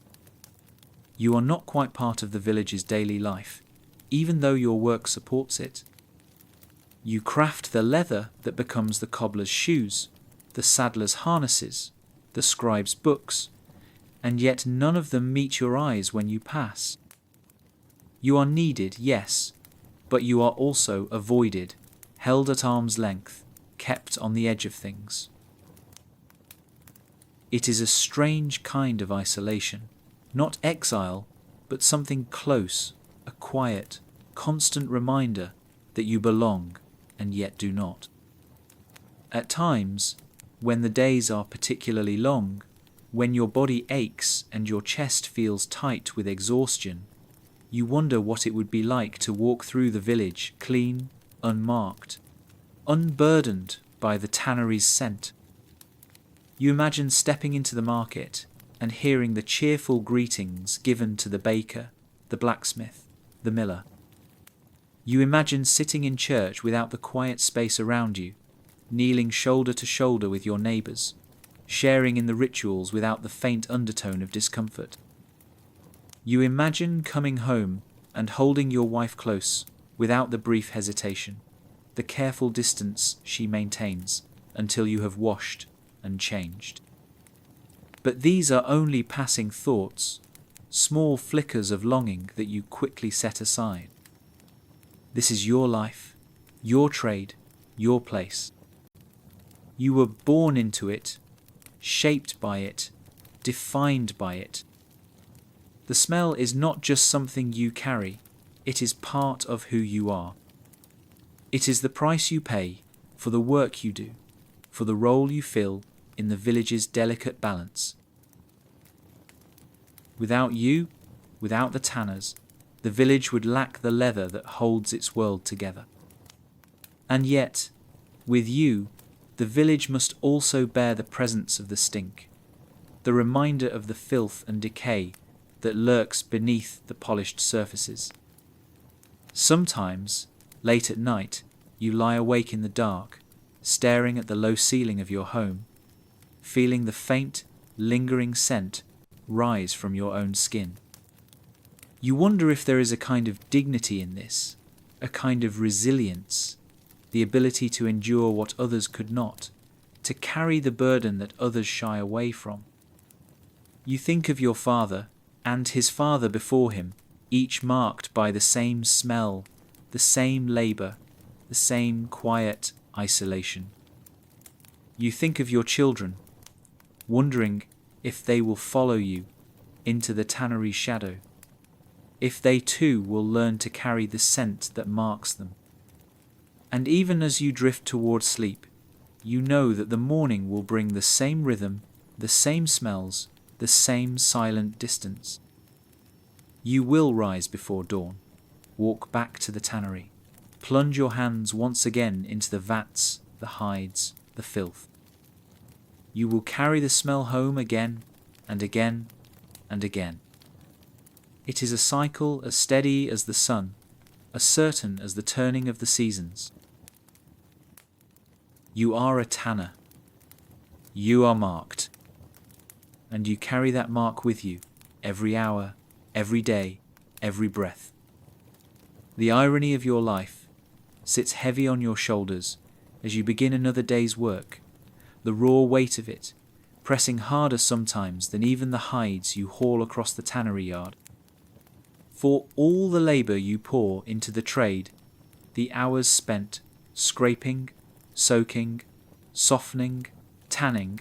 You are not quite part of the village's daily life, even though your work supports it. You craft the leather that becomes the cobbler's shoes, the saddler's harnesses, the scribe's books, and yet none of them meet your eyes when you pass. You are needed, yes, but you are also avoided, held at arm's length, kept on the edge of things. It is a strange kind of isolation, not exile, but something close, a quiet, constant reminder that you belong and yet do not. At times, when the days are particularly long, when your body aches and your chest feels tight with exhaustion, you wonder what it would be like to walk through the village clean, unmarked, unburdened by the tannery's scent. You imagine stepping into the market and hearing the cheerful greetings given to the baker, the blacksmith, the miller. You imagine sitting in church without the quiet space around you, kneeling shoulder to shoulder with your neighbours, sharing in the rituals without the faint undertone of discomfort. You imagine coming home and holding your wife close without the brief hesitation, the careful distance she maintains until you have washed and changed. But these are only passing thoughts, small flickers of longing that you quickly set aside. This is your life, your trade, your place. You were born into it, shaped by it, defined by it. The smell is not just something you carry, it is part of who you are. It is the price you pay for the work you do, for the role you fill in the village's delicate balance. Without you, without the tanners, the village would lack the leather that holds its world together. And yet, with you, the village must also bear the presence of the stink, the reminder of the filth and decay that lurks beneath the polished surfaces. Sometimes, late at night, you lie awake in the dark, staring at the low ceiling of your home, feeling the faint, lingering scent rise from your own skin. You wonder if there is a kind of dignity in this, a kind of resilience, the ability to endure what others could not, to carry the burden that others shy away from. You think of your father and his father before him, each marked by the same smell, the same labour, the same quiet isolation. You think of your children, wondering if they will follow you into the tannery shadow, if they too will learn to carry the scent that marks them. And even as you drift toward sleep, you know that the morning will bring the same rhythm, the same smells, the same silent distance. You will rise before dawn, walk back to the tannery, plunge your hands once again into the vats, the hides, the filth. You will carry the smell home again and again and again. It is a cycle as steady as the sun, as certain as the turning of the seasons. You are a tanner. You are marked. And you carry that mark with you every hour, every day, every breath. The irony of your life sits heavy on your shoulders as you begin another day's work, the raw weight of it, pressing harder sometimes than even the hides you haul across the tannery yard. For all the labour you pour into the trade, the hours spent scraping, soaking, softening, tanning,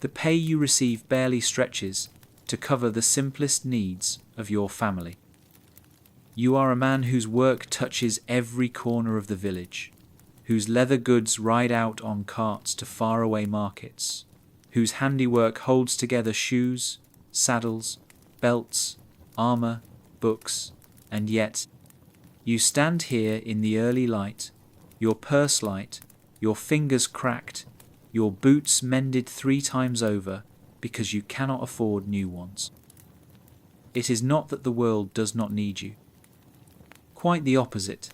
the pay you receive barely stretches to cover the simplest needs of your family. You are a man whose work touches every corner of the village, whose leather goods ride out on carts to faraway markets, whose handiwork holds together shoes, saddles, belts, armour, books, and yet you stand here in the early light, your purse light, your fingers cracked, your boots mended 3 times over because you cannot afford new ones. It is not that the world does not need you. Quite the opposite.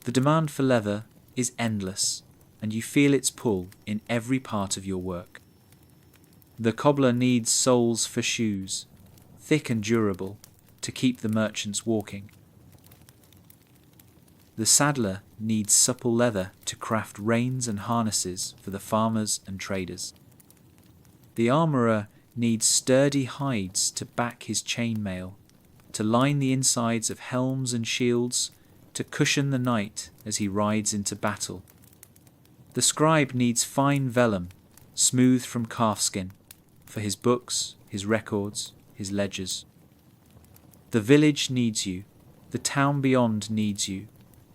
The demand for leather is endless, and you feel its pull in every part of your work. The cobbler needs soles for shoes, thick and durable, to keep the merchants walking. The saddler needs supple leather to craft reins and harnesses for the farmers and traders. The armourer needs sturdy hides to back his chainmail, to line the insides of helms and shields, to cushion the knight as he rides into battle. The scribe needs fine vellum, smooth from calfskin, for his books, his records, his ledgers. The village needs you, the town beyond needs you,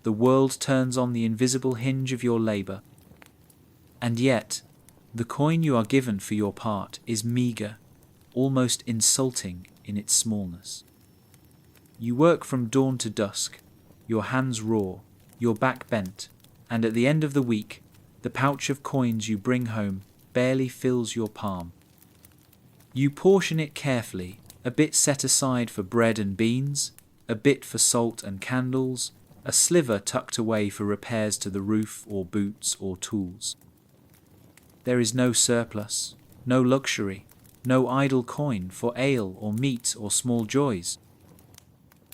the world turns on the invisible hinge of your labour. And yet, the coin you are given for your part is meagre, almost insulting in its smallness. You work from dawn to dusk, your hands raw, your back bent, and at the end of the week, the pouch of coins you bring home barely fills your palm. You portion it carefully, a bit set aside for bread and beans, a bit for salt and candles, a sliver tucked away for repairs to the roof or boots or tools. There is no surplus, no luxury, no idle coin for ale or meat or small joys.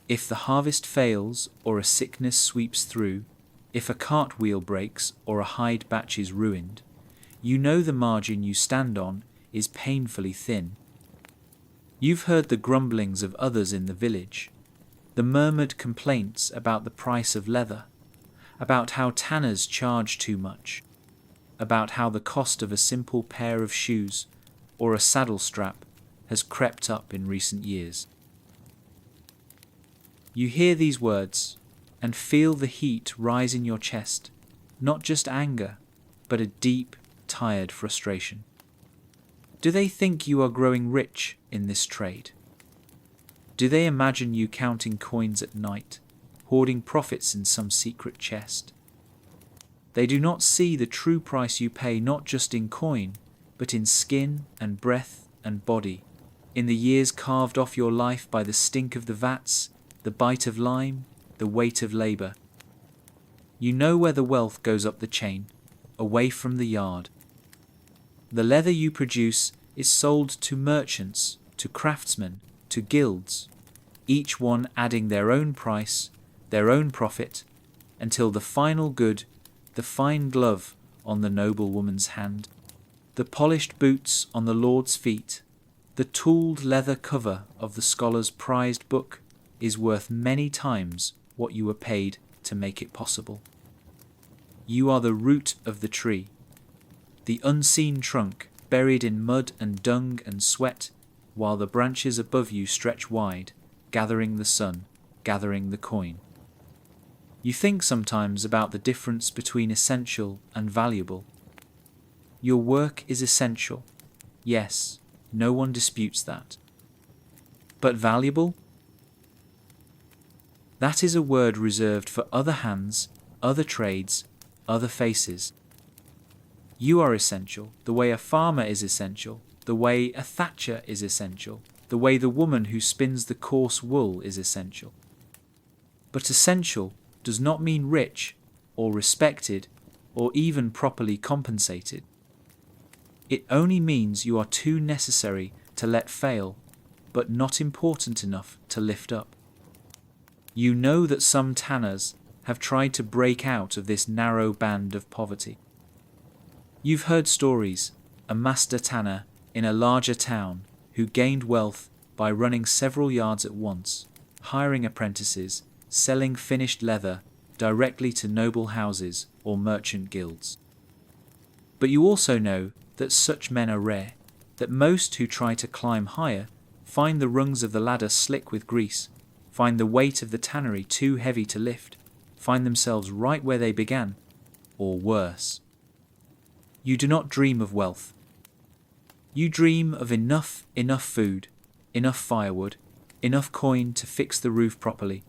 If the harvest fails or a sickness sweeps through, If a cartwheel breaks or a hide batch is ruined, you know the margin you stand on is painfully thin. You've heard the grumblings of others in the village, the murmured complaints about the price of leather, about how tanners charge too much, about how the cost of a simple pair of shoes or a saddle strap has crept up in recent years. You hear these words and feel the heat rise in your chest, not just anger, but a deep, tired frustration. Do they think you are growing rich in this trade? Do they imagine you counting coins at night, hoarding profits in some secret chest? They do not see the true price you pay not just in coin, but in skin and breath and body, in the years carved off your life by the stink of the vats, the bite of lime, the weight of labour. You know where the wealth goes up the chain, away from the yard. The leather you produce is sold to merchants, to craftsmen, to guilds, each one adding their own price, their own profit, until the final good, the fine glove on the noble woman's hand, the polished boots on the lord's feet, the tooled leather cover of the scholar's prized book, is worth many times what you were paid to make it possible. You are the root of the tree, the unseen trunk buried in mud and dung and sweat, while the branches above you stretch wide, gathering the sun, gathering the coin. You think sometimes about the difference between essential and valuable. Your work is essential. Yes, no one disputes that. But valuable? That is a word reserved for other hands, other trades, other faces. You are essential, the way a farmer is essential, the way a thatcher is essential, the way the woman who spins the coarse wool is essential. But essential does not mean rich, or respected, or even properly compensated. It only means you are too necessary to let fail, but not important enough to lift up. You know that some tanners have tried to break out of this narrow band of poverty. You've heard stories, a master tanner in a larger town who gained wealth by running several yards at once, hiring apprentices, selling finished leather directly to noble houses or merchant guilds. But you also know that such men are rare, that most who try to climb higher find the rungs of the ladder slick with grease, find the weight of the tannery too heavy to lift, find themselves right where they began, or worse. You do not dream of wealth. You dream of enough food, enough firewood, enough coin to fix the roof properly,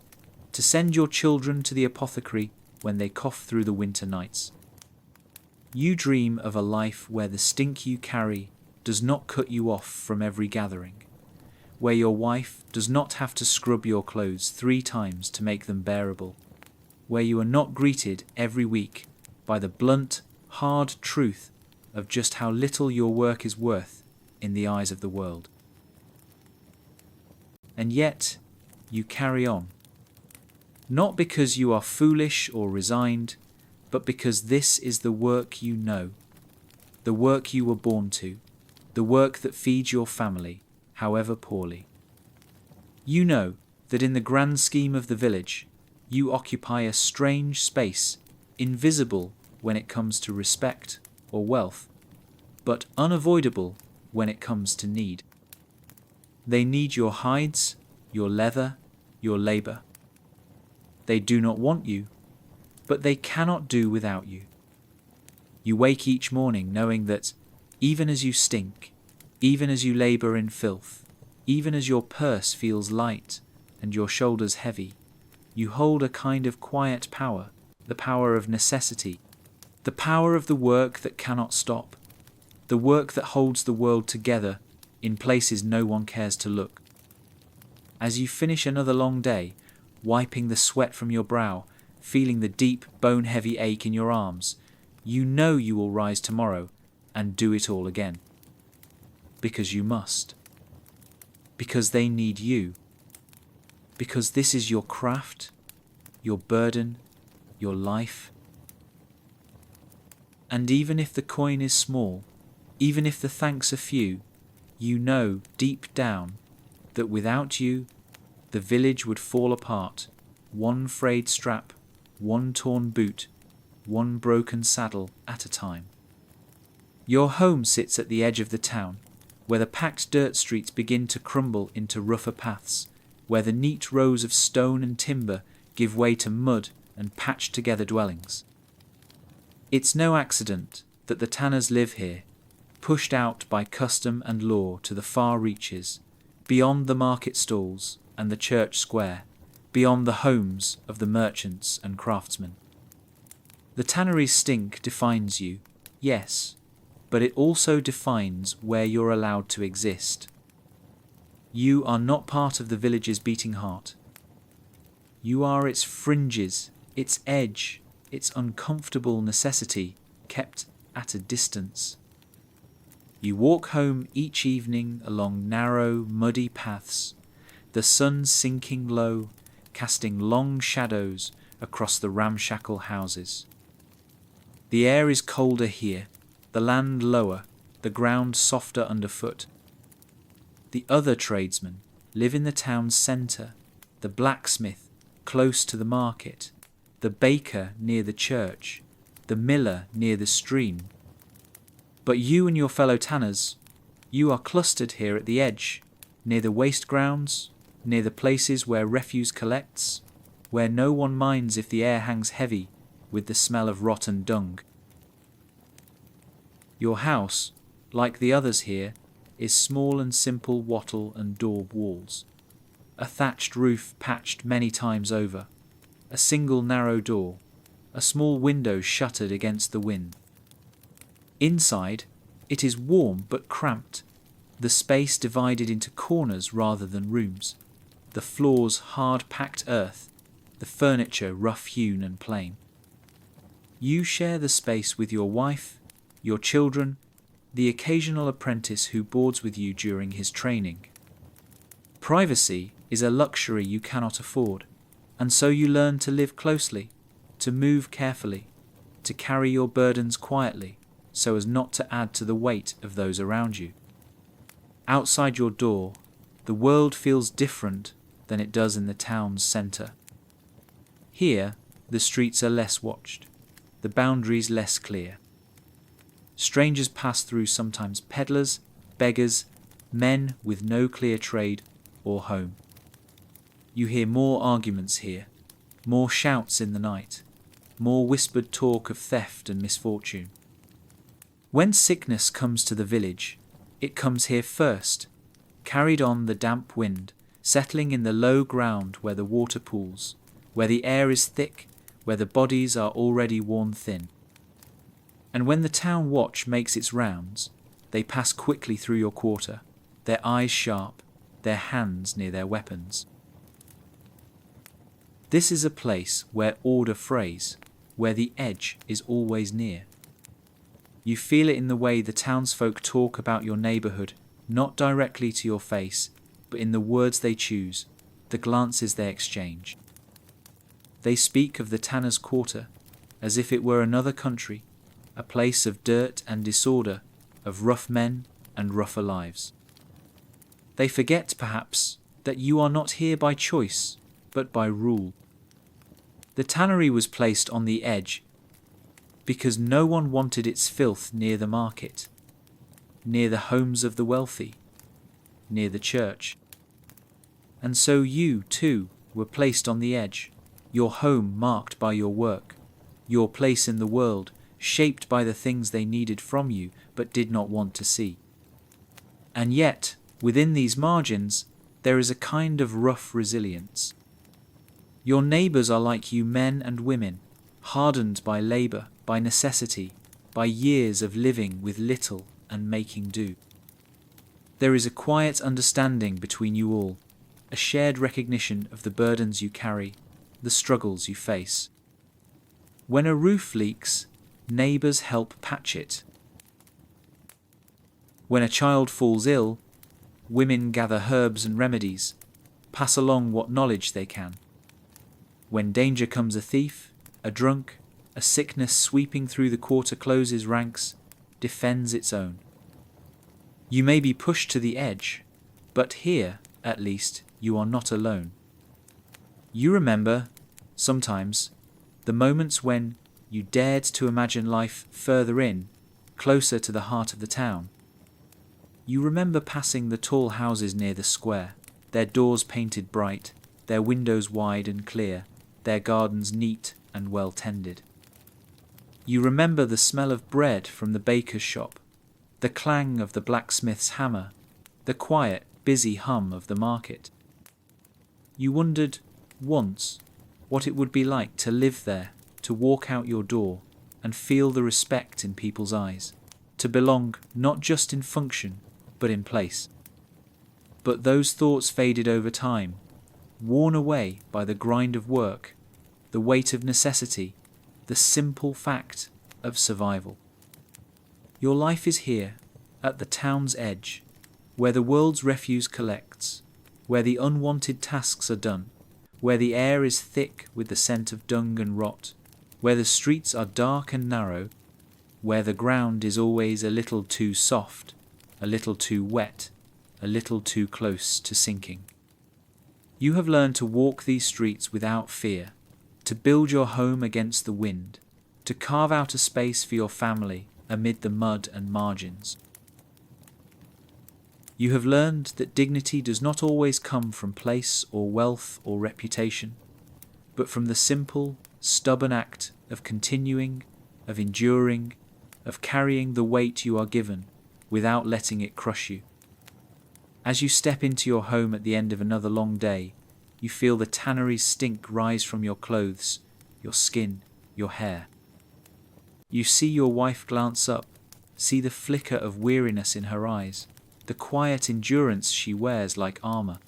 to send your children to the apothecary when they cough through the winter nights. You dream of a life where the stink you carry does not cut you off from every gathering, where your wife does not have to scrub your clothes 3 times to make them bearable, where you are not greeted every week by the blunt, hard truth of just how little your work is worth in the eyes of the world. And yet, you carry on. Not because you are foolish or resigned, but because this is the work you know, the work you were born to, the work that feeds your family, however poorly. You know that in the grand scheme of the village, you occupy a strange space, invisible when it comes to respect or wealth, but unavoidable when it comes to need. They need your hides, your leather, your labour. They do not want you, but they cannot do without you. You wake each morning knowing that even as you stink, even as you labour in filth, even as your purse feels light and your shoulders heavy, you hold a kind of quiet power, the power of necessity, the power of the work that cannot stop, the work that holds the world together in places no one cares to look. As you finish another long day, wiping the sweat from your brow, feeling the deep, bone-heavy ache in your arms, you know you will rise tomorrow and do it all again. Because you must. Because they need you. Because this is your craft, your burden, your life. And even if the coin is small, even if the thanks are few, you know deep down that without you, the village would fall apart, one frayed strap, one torn boot, one broken saddle at a time. Your home sits at the edge of the town, where the packed dirt streets begin to crumble into rougher paths, where the neat rows of stone and timber give way to mud and patched together dwellings. It's no accident that the tanners live here, pushed out by custom and law to the far reaches, beyond the market stalls and the church square, beyond the homes of the merchants and craftsmen. The tannery's stink defines you, yes, but it also defines where you're allowed to exist. You are not part of the village's beating heart. You are its fringes, its edge, its uncomfortable necessity kept at a distance. You walk home each evening along narrow, muddy paths, the sun sinking low, casting long shadows across the ramshackle houses. The air is colder here, the land lower, the ground softer underfoot. The other tradesmen live in the town's centre, the blacksmith close to the market, the baker near the church, the miller near the stream. But you and your fellow tanners, you are clustered here at the edge, near the waste grounds, near the places where refuse collects, where no one minds if the air hangs heavy with the smell of rotten dung. Your house, like the others here, is small and simple wattle and daub walls, a thatched roof patched many times over, a single narrow door, a small window shuttered against the wind. Inside, it is warm but cramped, the space divided into corners rather than rooms, the floors hard-packed earth, the furniture rough-hewn and plain. You share the space with your wife, your children, the occasional apprentice who boards with you during his training. Privacy is a luxury you cannot afford, and so you learn to live closely, to move carefully, to carry your burdens quietly, so as not to add to the weight of those around you. Outside your door, the world feels different than it does in the town's centre. Here, the streets are less watched, the boundaries less clear. Strangers pass through, sometimes peddlers, beggars, men with no clear trade or home. You hear more arguments here, more shouts in the night, more whispered talk of theft and misfortune. When sickness comes to the village, it comes here first, carried on the damp wind, settling in the low ground where the water pools, where the air is thick, where the bodies are already worn thin. And when the town watch makes its rounds, they pass quickly through your quarter, their eyes sharp, their hands near their weapons. This is a place where order frays, where the edge is always near. You feel it in the way the townsfolk talk about your neighbourhood, not directly to your face, but in the words they choose, the glances they exchange. They speak of the tanner's quarter as if it were another country, a place of dirt and disorder, of rough men and rougher lives. They forget, perhaps, that you are not here by choice, but by rule. The tannery was placed on the edge because no one wanted its filth near the market, near the homes of the wealthy, near the church. And so you, too, were placed on the edge, your home marked by your work, your place in the world shaped by the things they needed from you but did not want to see. And yet, within these margins, there is a kind of rough resilience. Your neighbours are like you, men and women, hardened by labour, by necessity, by years of living with little and making do. There is a quiet understanding between you all, a shared recognition of the burdens you carry, the struggles you face. When a roof leaks, neighbours help patch it. When a child falls ill, women gather herbs and remedies, pass along what knowledge they can. When danger comes a thief, A drunk, a sickness sweeping through the quarter closes ranks, defends its own. You may be pushed to the edge, but here, at least, you are not alone. You remember, sometimes, the moments when you dared to imagine life further in, closer to the heart of the town. You remember passing the tall houses near the square, their doors painted bright, their windows wide and clear, their gardens neat and well tended. You remember the smell of bread from the baker's shop, the clang of the blacksmith's hammer, the quiet, busy hum of the market. You wondered, once, what it would be like to live there, to walk out your door and feel the respect in people's eyes, to belong not just in function, but in place. But those thoughts faded over time, worn away by the grind of work, the weight of necessity, the simple fact of survival. Your life is here, at the town's edge, where the world's refuse collects, where the unwanted tasks are done, where the air is thick with the scent of dung and rot, where the streets are dark and narrow, where the ground is always a little too soft, a little too wet, a little too close to sinking. You have learned to walk these streets without fear, to build your home against the wind, to carve out a space for your family amid the mud and margins. You have learned that dignity does not always come from place or wealth or reputation, but from the simple, stubborn act of continuing, of enduring, of carrying the weight you are given without letting it crush you. As you step into your home at the end of another long day, you feel the tannery's stink rise from your clothes, your skin, your hair. You see your wife glance up, see the flicker of weariness in her eyes, the quiet endurance she wears like armor.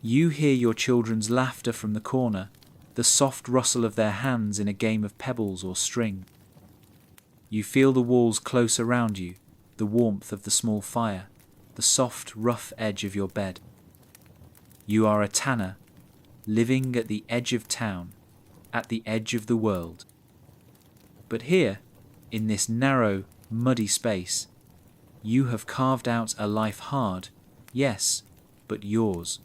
You hear your children's laughter from the corner, the soft rustle of their hands in a game of pebbles or string. You feel the walls close around you, the warmth of the small fire, the soft, rough edge of your bed. You are a tanner, living at the edge of town, at the edge of the world. But here, in this narrow, muddy space, you have carved out a life hard, yes, but yours.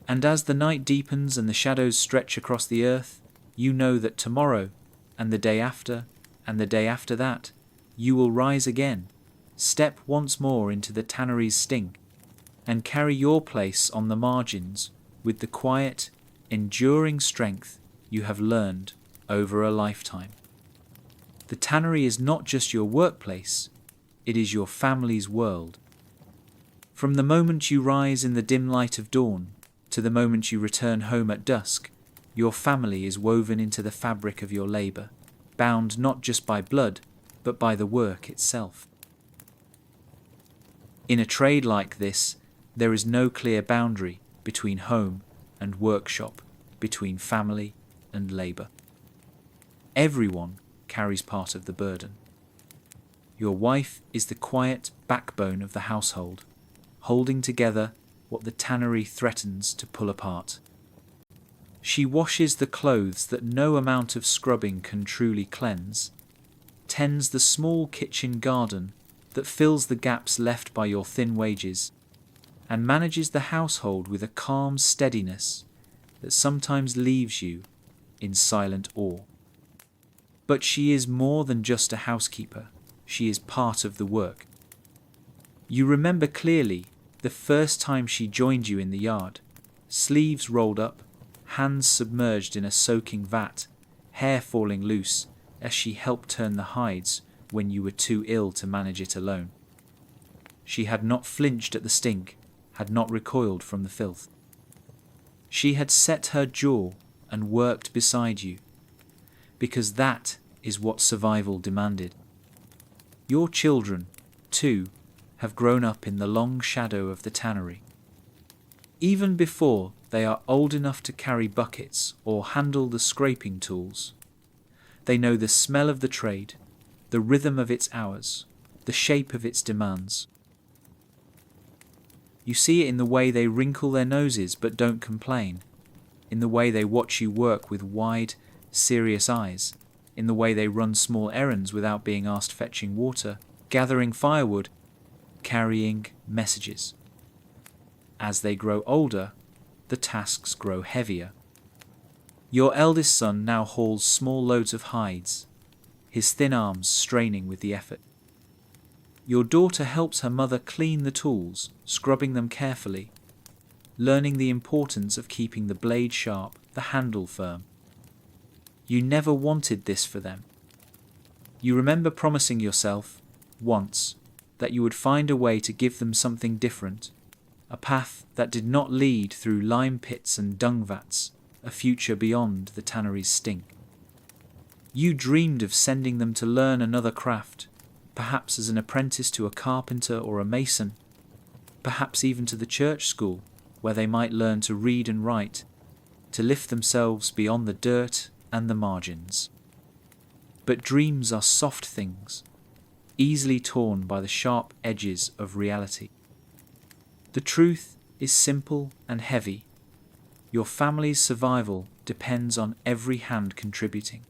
And as the night deepens and the shadows stretch across the earth, you know that tomorrow, and the day after, and the day after that, you will rise again, step once more into the tannery's stink, and carry your place on the margins with the quiet, enduring strength you have learned over a lifetime. The tannery is not just your workplace, it is your family's world. From the moment you rise in the dim light of dawn to the moment you return home at dusk, your family is woven into the fabric of your labour, bound not just by blood, but by the work itself. In a trade like this, there is no clear boundary between home and workshop, between family and labour. Everyone carries part of the burden. Your wife is the quiet backbone of the household, holding together what the tannery threatens to pull apart. She washes the clothes that no amount of scrubbing can truly cleanse, tends the small kitchen garden that fills the gaps left by your thin wages, and manages the household with a calm steadiness that sometimes leaves you in silent awe. But she is more than just a housekeeper. She is part of the work. You remember clearly the first time she joined you in the yard, sleeves rolled up, hands submerged in a soaking vat, hair falling loose as she helped turn the hides when you were too ill to manage it alone. She had not flinched at the stink, had not recoiled from the filth. She had set her jaw and worked beside you, because that is what survival demanded. Your children, too, have grown up in the long shadow of the tannery. Even before they are old enough to carry buckets or handle the scraping tools, they know the smell of the trade, the rhythm of its hours, the shape of its demands. You see it in the way they wrinkle their noses but don't complain, in the way they watch you work with wide, serious eyes, in the way they run small errands without being asked, fetching water, gathering firewood, carrying messages. As they grow older, the tasks grow heavier. Your eldest son now hauls small loads of hides, his thin arms straining with the effort. Your daughter helps her mother clean the tools, scrubbing them carefully, learning the importance of keeping the blade sharp, the handle firm. You never wanted this for them. You remember promising yourself, once, that you would find a way to give them something different, a path that did not lead through lime pits and dung vats, a future beyond the tannery's stink. You dreamed of sending them to learn another craft, perhaps as an apprentice to a carpenter or a mason, perhaps even to the church school, where they might learn to read and write, to lift themselves beyond the dirt and the margins. But dreams are soft things, easily torn by the sharp edges of reality. The truth is simple and heavy. Your family's survival depends on every hand contributing.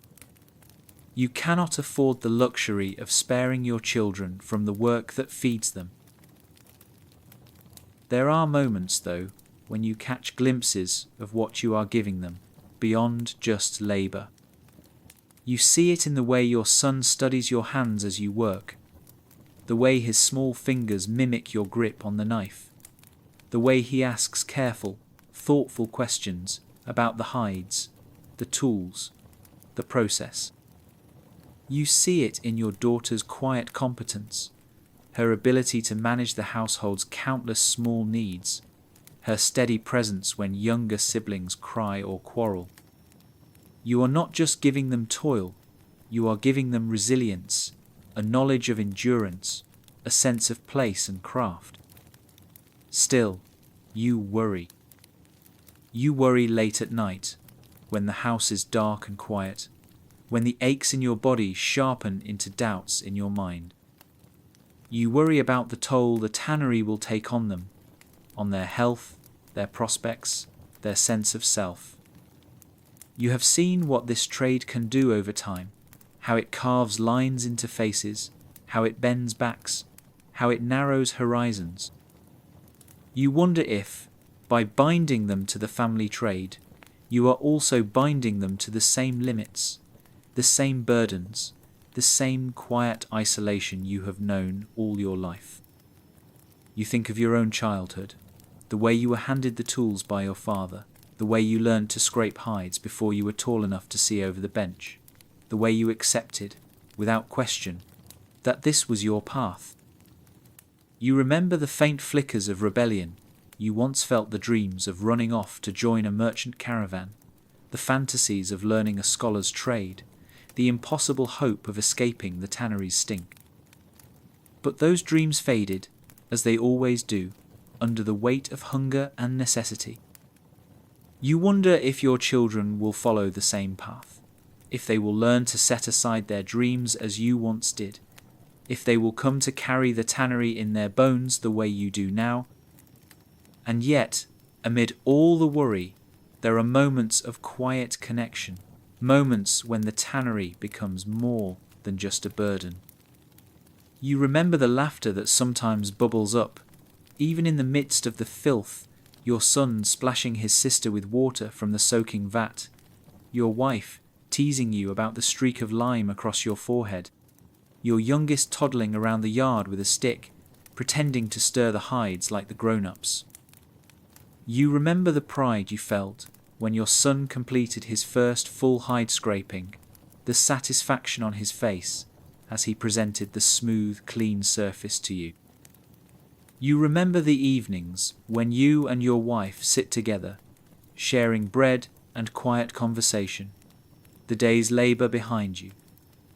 You cannot afford the luxury of sparing your children from the work that feeds them. There are moments, though, when you catch glimpses of what you are giving them, beyond just labour. You see it in the way your son studies your hands as you work, the way his small fingers mimic your grip on the knife, the way he asks careful, thoughtful questions about the hides, the tools, the process. You see it in your daughter's quiet competence, her ability to manage the household's countless small needs, her steady presence when younger siblings cry or quarrel. You are not just giving them toil, you are giving them resilience, a knowledge of endurance, a sense of place and craft. Still, you worry. You worry late at night, when the house is dark and quiet, when the aches in your body sharpen into doubts in your mind. You worry about the toll the tannery will take on them, on their health, their prospects, their sense of self. You have seen what this trade can do over time, how it carves lines into faces, how it bends backs, how it narrows horizons. You wonder if, by binding them to the family trade, you are also binding them to the same limits, the same burdens, the same quiet isolation you have known all your life. You think of your own childhood, the way you were handed the tools by your father, the way you learned to scrape hides before you were tall enough to see over the bench, the way you accepted, without question, that this was your path. You remember the faint flickers of rebellion. You once felt the dreams of running off to join a merchant caravan, the fantasies of learning a scholar's trade, the impossible hope of escaping the tannery's stink. But those dreams faded, as they always do, under the weight of hunger and necessity. You wonder if your children will follow the same path, if they will learn to set aside their dreams as you once did, if they will come to carry the tannery in their bones the way you do now. And yet, amid all the worry, there are moments of quiet connection, moments when the tannery becomes more than just a burden. You remember the laughter that sometimes bubbles up, even in the midst of the filth, your son splashing his sister with water from the soaking vat, your wife teasing you about the streak of lime across your forehead, your youngest toddling around the yard with a stick, pretending to stir the hides like the grown-ups. You remember the pride you felt when your son completed his first full hide scraping, the satisfaction on his face as he presented the smooth, clean surface to you. You remember the evenings when you and your wife sit together, sharing bread and quiet conversation, the day's labour behind you,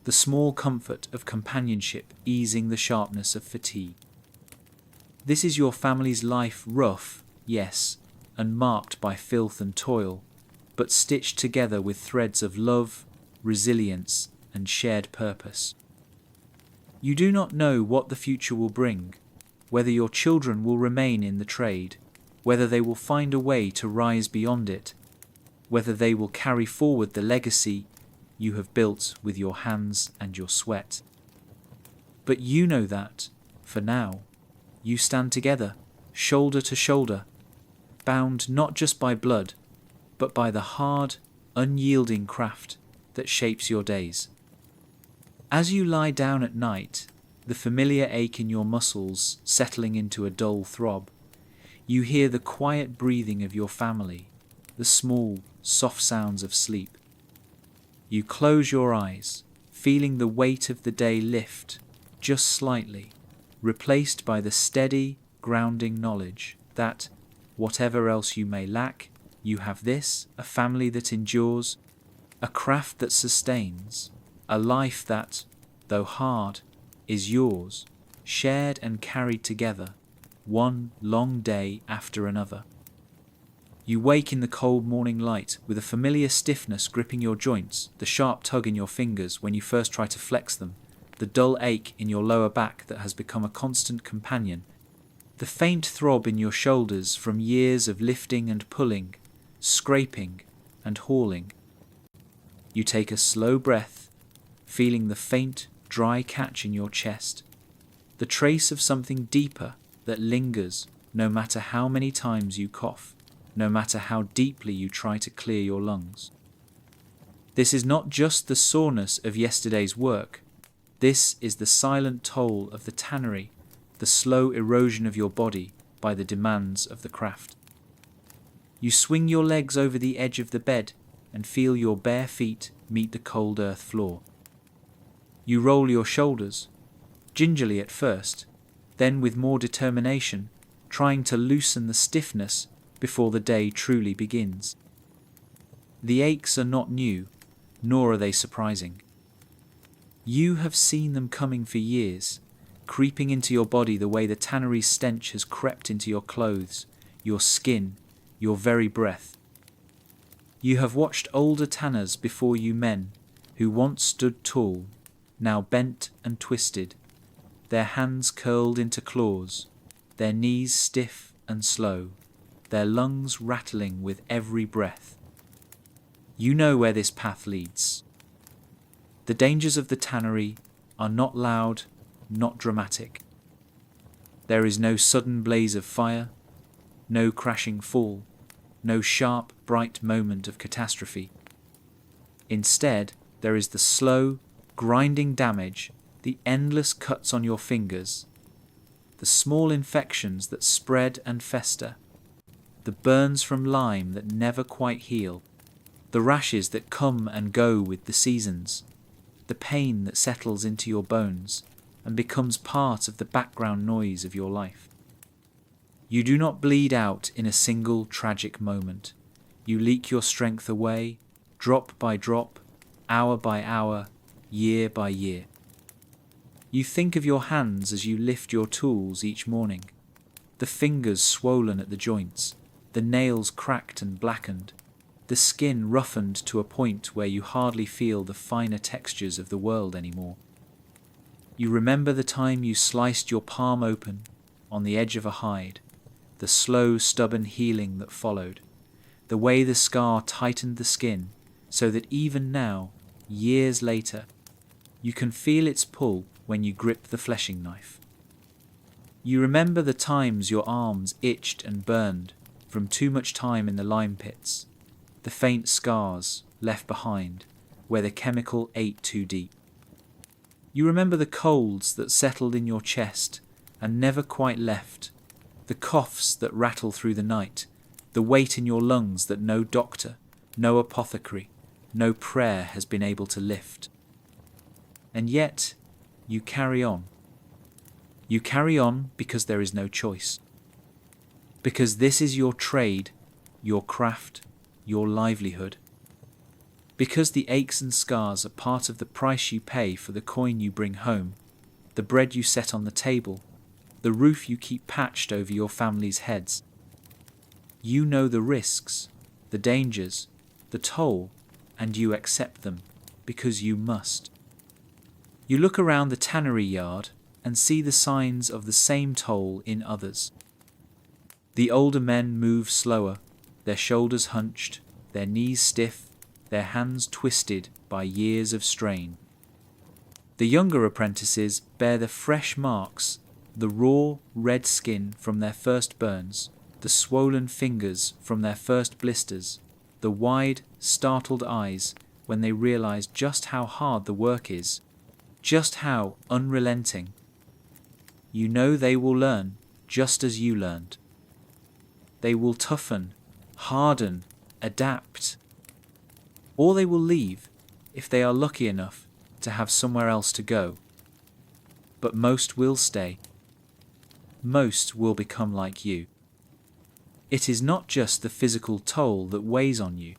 the small comfort of companionship easing the sharpness of fatigue. This is your family's life, rough, yes, and marked by filth and toil, but stitched together with threads of love, resilience, and shared purpose. You do not know what the future will bring, whether your children will remain in the trade, whether they will find a way to rise beyond it. whether they will carry forward the legacy you have built with your hands and your sweat. But you know that, for now, you stand together, shoulder to shoulder, bound not just by blood, but by the hard, unyielding craft that shapes your days. As you lie down at night, the familiar ache in your muscles settling into a dull throb, you hear the quiet breathing of your family, the small, soft sounds of sleep. You close your eyes, feeling the weight of the day lift, just slightly, replaced by the steady, grounding knowledge that, whatever else you may lack, you have this, a family that endures, a craft that sustains, a life that, though hard, is yours, shared and carried together, one long day after another. You wake in the cold morning light with a familiar stiffness gripping your joints, the sharp tug in your fingers when you first try to flex them, the dull ache in your lower back that has become a constant companion, the faint throb in your shoulders from years of lifting and pulling, scraping and hauling. You take a slow breath, feeling the faint, dry catch in your chest, the trace of something deeper that lingers no matter how many times you cough, no matter how deeply you try to clear your lungs. This is not just the soreness of yesterday's work. This is the silent toll of the tannery, the slow erosion of your body by the demands of the craft. You swing your legs over the edge of the bed and feel your bare feet meet the cold earth floor. You roll your shoulders, gingerly at first, then with more determination, trying to loosen the stiffness before the day truly begins. The aches are not new, nor are they surprising. You have seen them coming for years, creeping into your body the way the tannery's stench has crept into your clothes, your skin, your very breath. You have watched older tanners before you men, who once stood tall, now bent and twisted, their hands curled into claws, their knees stiff and slow, their lungs rattling with every breath. You know where this path leads. The dangers of the tannery are not loud, not dramatic. There is no sudden blaze of fire, no crashing fall, no sharp, bright moment of catastrophe. Instead, there is the slow, grinding damage, the endless cuts on your fingers, the small infections that spread and fester, the burns from lime that never quite heal, the rashes that come and go with the seasons, the pain that settles into your bones and becomes part of the background noise of your life. You do not bleed out in a single tragic moment. You leak your strength away, drop by drop, hour by hour, year by year. You think of your hands as you lift your tools each morning, the fingers swollen at the joints, the nails cracked and blackened, the skin roughened to a point where you hardly feel the finer textures of the world anymore. You remember the time you sliced your palm open on the edge of a hide, the slow, stubborn healing that followed, the way the scar tightened the skin so that even now, years later, you can feel its pull when you grip the fleshing knife. You remember the times your arms itched and burned from too much time in the lime pits, the faint scars left behind where the chemical ate too deep. You remember the colds that settled in your chest and never quite left, the coughs that rattle through the night, the weight in your lungs that no doctor, no apothecary, no prayer has been able to lift. And yet, you carry on. You carry on because there is no choice. Because this is your trade, your craft, your livelihood. Because the aches and scars are part of the price you pay for the coin you bring home, the bread you set on the table, the roof you keep patched over your family's heads. You know the risks, the dangers, the toll, and you accept them because you must. You look around the tannery yard and see the signs of the same toll in others. The older men move slower, their shoulders hunched, their knees stiff, their hands twisted by years of strain. The younger apprentices bear the fresh marks, the raw, red skin from their first burns, the swollen fingers from their first blisters, the wide, startled eyes when they realize just how hard the work is, just how unrelenting. You know they will learn just as you learned. They will toughen, harden, adapt. Or they will leave if they are lucky enough to have somewhere else to go. But most will stay. Most will become like you. It is not just the physical toll that weighs on you.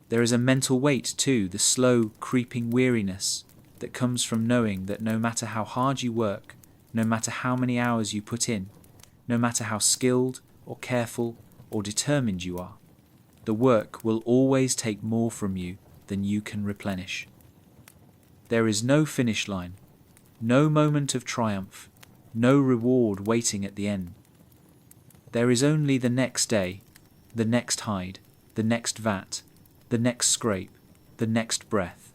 There is a mental weight too, the slow, creeping weariness that comes from knowing that no matter how hard you work, no matter how many hours you put in, no matter how skilled or careful or determined you are, the work will always take more from you than you can replenish. There is no finish line, no moment of triumph, no reward waiting at the end. There is only the next day, the next hide, the next vat, the next scrape, the next breath.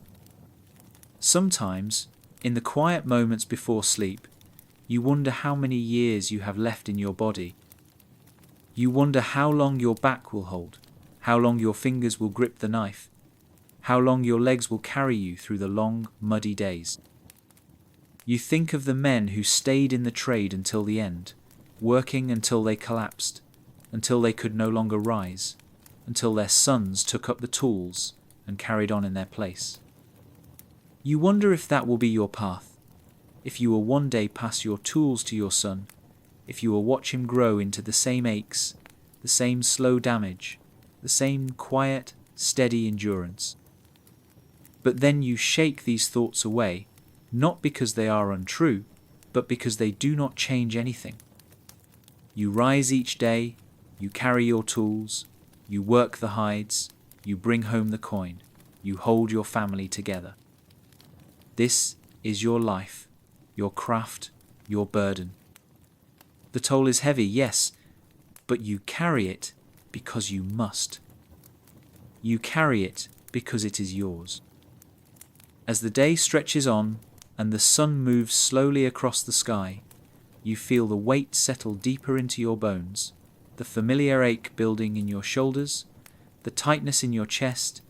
Sometimes, in the quiet moments before sleep, you wonder how many years you have left in your body. You wonder how long your back will hold, how long your fingers will grip the knife, how long your legs will carry you through the long, muddy days. You think of the men who stayed in the trade until the end, working until they collapsed, until they could no longer rise, until their sons took up the tools and carried on in their place. You wonder if that will be your path, if you will one day pass your tools to your son, if you will watch him grow into the same aches, the same slow damage, the same quiet, steady endurance. But then you shake these thoughts away, not because they are untrue, but because they do not change anything. You rise each day, you carry your tools, you work the hides, you bring home the coin, you hold your family together. This is your life, your craft, your burden. The toll is heavy, yes, but you carry it because you must. You carry it because it is yours. As the day stretches on and the sun moves slowly across the sky, you feel the weight settle deeper into your bones, the familiar ache building in your shoulders, the tightness in your chest,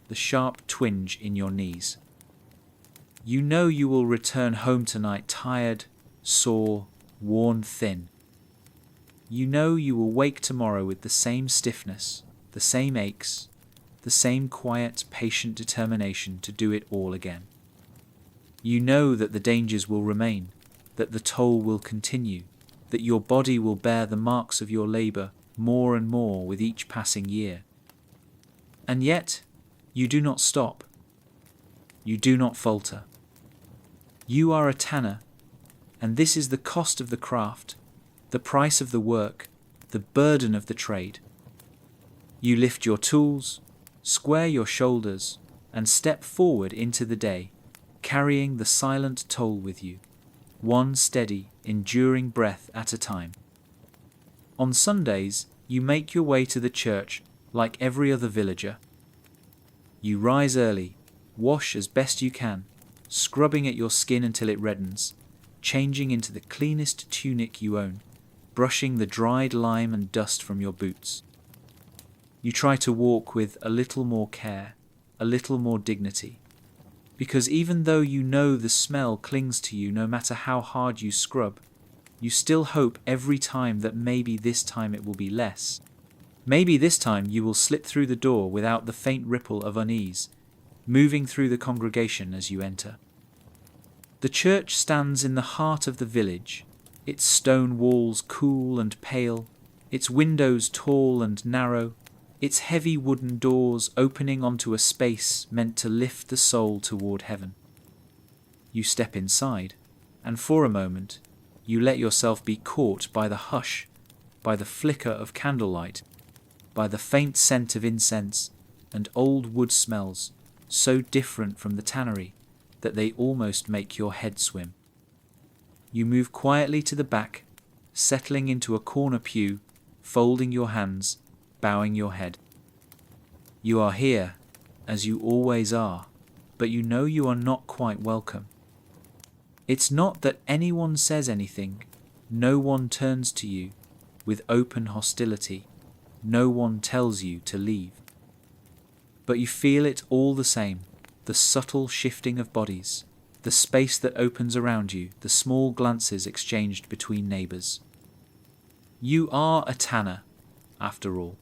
the sharp twinge in your knees. You know you will return home tonight tired, sore, worn thin. You know you will wake tomorrow with the same stiffness, the same aches, the same quiet, patient determination to do it all again. You know that the dangers will remain, that the toll will continue, that your body will bear the marks of your labour more and more with each passing year. And yet, you do not stop. You do not falter. You are a tanner, and this is the cost of the craft, the price of the work, the burden of the trade. You lift your tools, square your shoulders, and step forward into the day, carrying the silent toll with you, one steady, enduring breath at a time. On Sundays, you make your way to the church like every other villager. You rise early, wash as best you can, scrubbing at your skin until it reddens, changing into the cleanest tunic you own, brushing the dried lime and dust from your boots. You try to walk with a little more care, a little more dignity, because even though you know the smell clings to you no matter how hard you scrub, you still hope every time that maybe this time it will be less. Maybe this time you will slip through the door without the faint ripple of unease, moving through the congregation as you enter. The church stands in the heart of the village, its stone walls cool and pale, its windows tall and narrow, its heavy wooden doors opening onto a space meant to lift the soul toward heaven. You step inside, and for a moment, you let yourself be caught by the hush, by the flicker of candlelight, by the faint scent of incense and old wood smells, so different from the tannery that they almost make your head swim. You move quietly to the back, settling into a corner pew, folding your hands, bowing your head. You are here, as you always are, but you know you are not quite welcome. It's not that anyone says anything, no one turns to you with open hostility, no one tells you to leave. But you feel it all the same, the subtle shifting of bodies, the space that opens around you, the small glances exchanged between neighbours. You are a tanner, after all.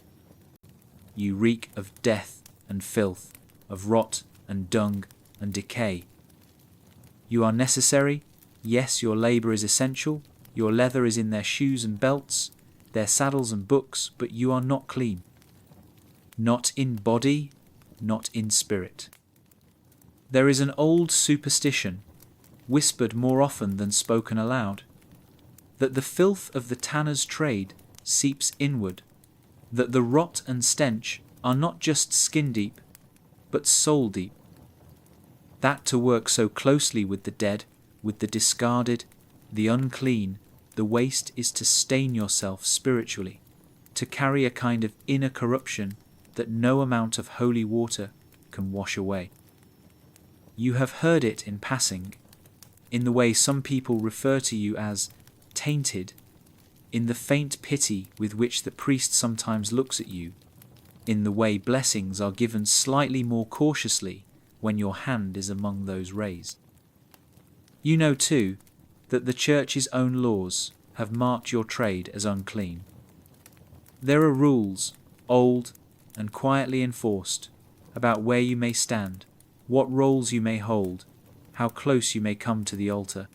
You reek of death and filth, of rot and dung and decay. You are necessary, yes, your labour is essential, your leather is in their shoes and belts, their saddles and books, but you are not clean. Not in body, not in spirit. There is an old superstition, whispered more often than spoken aloud, that the filth of the tanner's trade seeps inward, that the rot and stench are not just skin deep, but soul deep. That to work so closely with the dead, with the discarded, the unclean, the waste is to stain yourself spiritually, to carry a kind of inner corruption that no amount of holy water can wash away. You have heard it in passing, in the way some people refer to you as tainted, in the faint pity with which the priest sometimes looks at you, in the way blessings are given slightly more cautiously when your hand is among those raised. You know too that the Church's own laws have marked your trade as unclean. There are rules, old and quietly enforced, about where you may stand, what roles you may hold, how close you may come to the altar.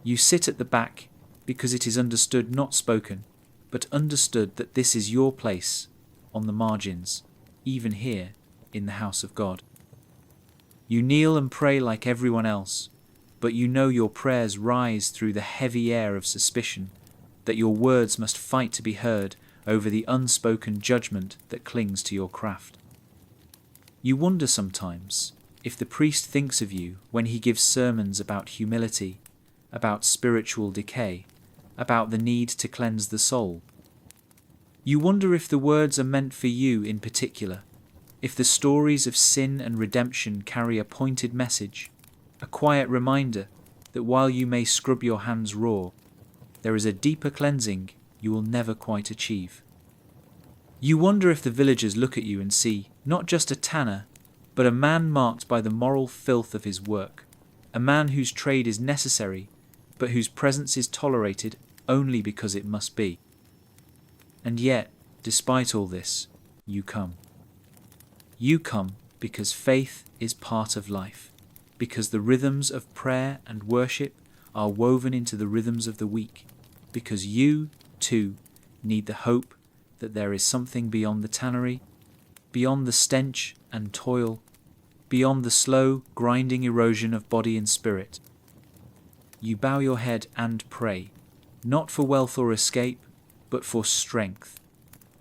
You sit at the back because it is understood, not spoken, but understood that this is your place on the margins, even here in the house of God. You kneel and pray like everyone else, but you know your prayers rise through the heavy air of suspicion, that your words must fight to be heard over the unspoken judgment that clings to your craft. You wonder sometimes if the priest thinks of you when he gives sermons about humility, about spiritual decay, about the need to cleanse the soul. You wonder if the words are meant for you in particular, if the stories of sin and redemption carry a pointed message, a quiet reminder that while you may scrub your hands raw, there is a deeper cleansing you will never quite achieve. You wonder if the villagers look at you and see not just a tanner, but a man marked by the moral filth of his work, a man whose trade is necessary, but whose presence is tolerated only because it must be. And yet, despite all this, you come. You come because faith is part of life, because the rhythms of prayer and worship are woven into the rhythms of the week, because you, too, need the hope that there is something beyond the tannery, beyond the stench and toil, beyond the slow, grinding erosion of body and spirit. You bow your head and pray, not for wealth or escape, but for strength.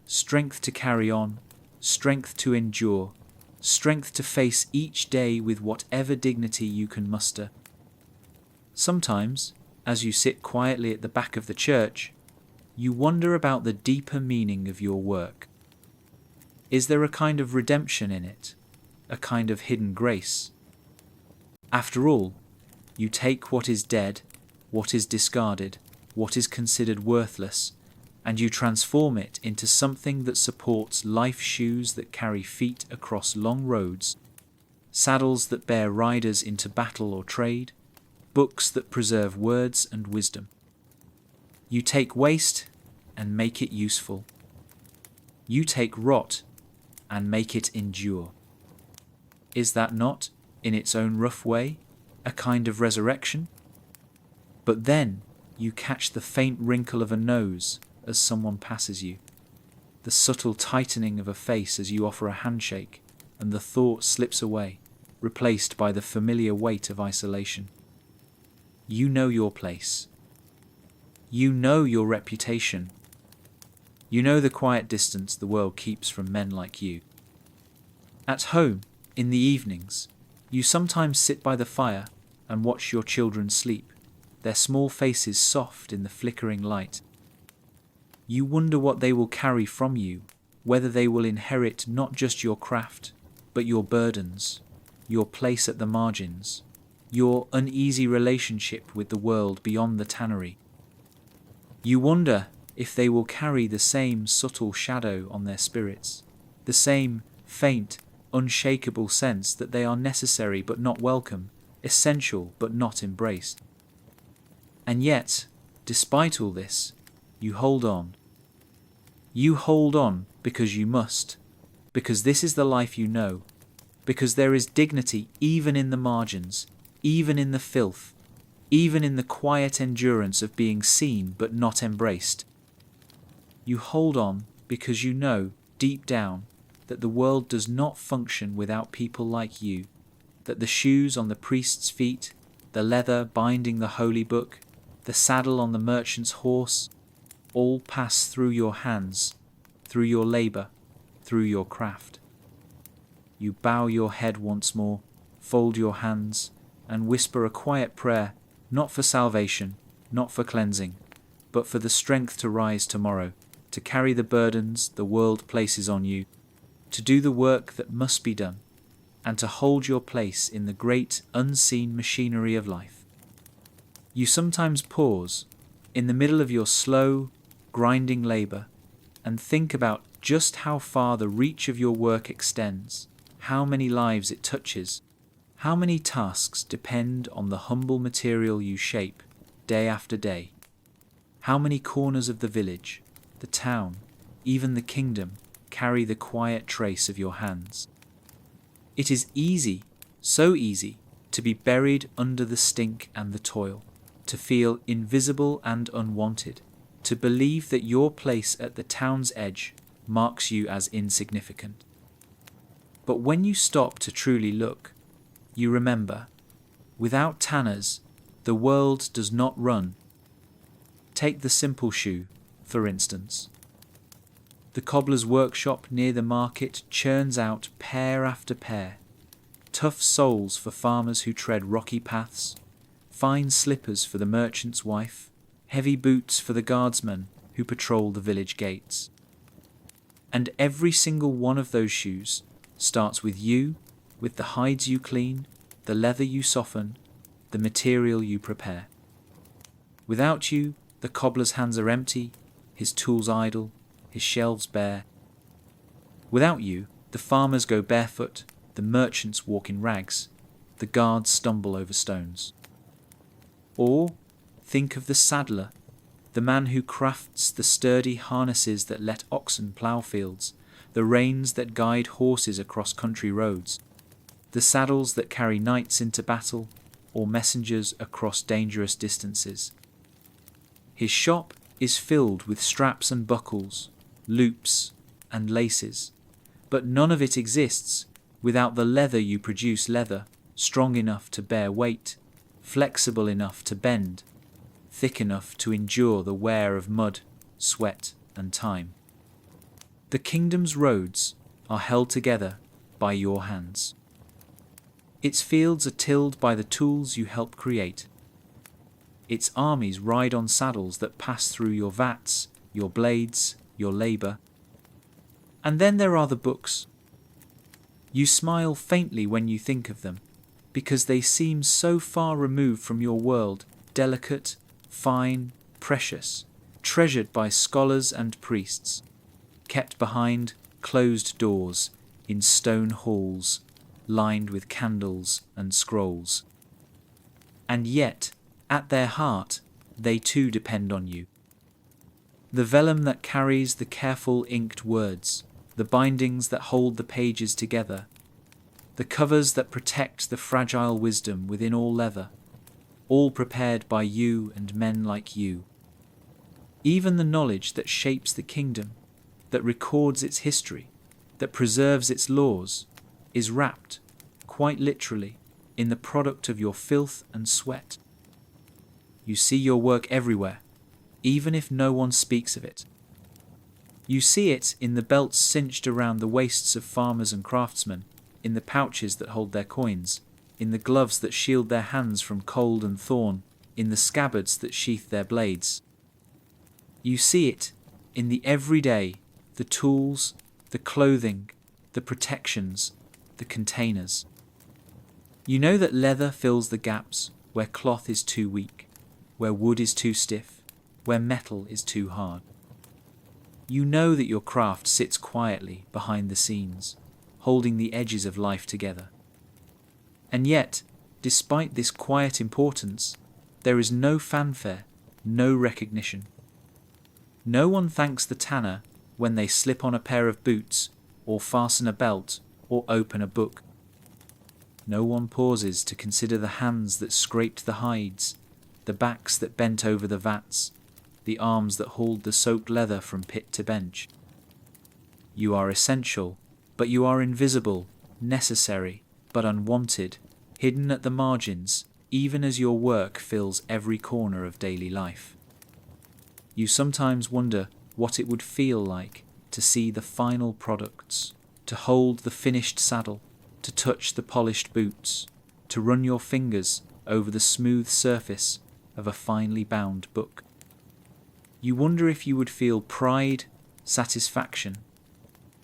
Strength to carry on, strength to endure, strength to face each day with whatever dignity you can muster. Sometimes, as you sit quietly at the back of the church, you wonder about the deeper meaning of your work. Is there a kind of redemption in it, a kind of hidden grace? After all, you take what is dead, what is discarded, what is considered worthless, and you transform it into something that supports life shoes that carry feet across long roads, saddles that bear riders into battle or trade, books that preserve words and wisdom. You take waste and make it useful. You take rot and make it endure. Is that not, in its own rough way, a kind of resurrection? But then you catch the faint wrinkle of a nose as someone passes you, the subtle tightening of a face as you offer a handshake, and the thought slips away, replaced by the familiar weight of isolation. You know your place. You know your reputation. You know the quiet distance the world keeps from men like you. At home, in the evenings, you sometimes sit by the fire and watch your children sleep, their small faces soft in the flickering light. You wonder what they will carry from you whether they will inherit not just your craft, but your burdens, your place at the margins, your uneasy relationship with the world beyond the tannery. You wonder if they will carry the same subtle shadow on their spirits, the same faint, unshakable sense that they are necessary but not welcome, essential but not embraced. And yet, despite all this, you hold on. You hold on because you must, because this is the life you know, because there is dignity even in the margins, even in the filth, even in the quiet endurance of being seen but not embraced. You hold on because you know, deep down, that the world does not function without people like you, that the shoes on the priest's feet, the leather binding the holy book, the saddle on the merchant's horse, all pass through your hands, through your labour, through your craft. You bow your head once more, fold your hands, and whisper a quiet prayer, not for salvation, not for cleansing, but for the strength to rise tomorrow, to carry the burdens the world places on you, to do the work that must be done, and to hold your place in the great unseen machinery of life. You sometimes pause in the middle of your slow, grinding labour and think about just how far the reach of your work extends, how many lives it touches, how many tasks depend on the humble material you shape day after day, how many corners of the village, the town, even the kingdom carry the quiet trace of your hands. It is easy, so easy, to be buried under the stink and the toil, to feel invisible and unwanted, to believe that your place at the town's edge marks you as insignificant. But when you stop to truly look, you remember, without tanners, the world does not run. Take the simple shoe, for instance. The cobbler's workshop near the market churns out pair after pair, tough soles for farmers who tread rocky paths, fine slippers for the merchant's wife, heavy boots for the guardsmen who patrol the village gates. And every single one of those shoes starts with you, with the hides you clean, the leather you soften, the material you prepare. Without you, the cobbler's hands are empty, his tools idle, his shelves bare. Without you, the farmers go barefoot, the merchants walk in rags, the guards stumble over stones. Or think of the saddler, the man who crafts the sturdy harnesses that let oxen plough fields, the reins that guide horses across country roads, the saddles that carry knights into battle or messengers across dangerous distances. His shop is filled with straps and buckles, loops and laces, but none of it exists without the leather you produce, leather strong enough to bear weight, flexible enough to bend, thick enough to endure the wear of mud, sweat and time. The kingdom's roads are held together by your hands. Its fields are tilled by the tools you help create. Its armies ride on saddles that pass through your vats, your blades, your labour. And then there are the books. You smile faintly when you think of them, because they seem so far removed from your world, delicate, fine, precious, treasured by scholars and priests, kept behind closed doors in stone halls, lined with candles and scrolls. And yet, at their heart, they too depend on you. The vellum that carries the careful inked words, the bindings that hold the pages together, the covers that protect the fragile wisdom within all leather, all prepared by you and men like you. Even the knowledge that shapes the kingdom, that records its history, that preserves its laws, is wrapped, quite literally, in the product of your filth and sweat. You see your work everywhere, even if no one speaks of it. You see it in the belts cinched around the waists of farmers and craftsmen, in the pouches that hold their coins, in the gloves that shield their hands from cold and thorn, in the scabbards that sheath their blades. You see it in the everyday, the tools, the clothing, the protections, the containers. You know that leather fills the gaps where cloth is too weak, where wood is too stiff, where metal is too hard. You know that your craft sits quietly behind the scenes, holding the edges of life together. And yet, despite this quiet importance, there is no fanfare, no recognition. No one thanks the tanner when they slip on a pair of boots, or fasten a belt, or open a book. No one pauses to consider the hands that scraped the hides, the backs that bent over the vats, the arms that hauled the soaked leather from pit to bench. You are essential, but you are invisible, necessary, but unwanted, hidden at the margins, even as your work fills every corner of daily life. You sometimes wonder what it would feel like to see the final products, to hold the finished saddle, to touch the polished boots, to run your fingers over the smooth surface of a finely bound book. You wonder if you would feel pride, satisfaction,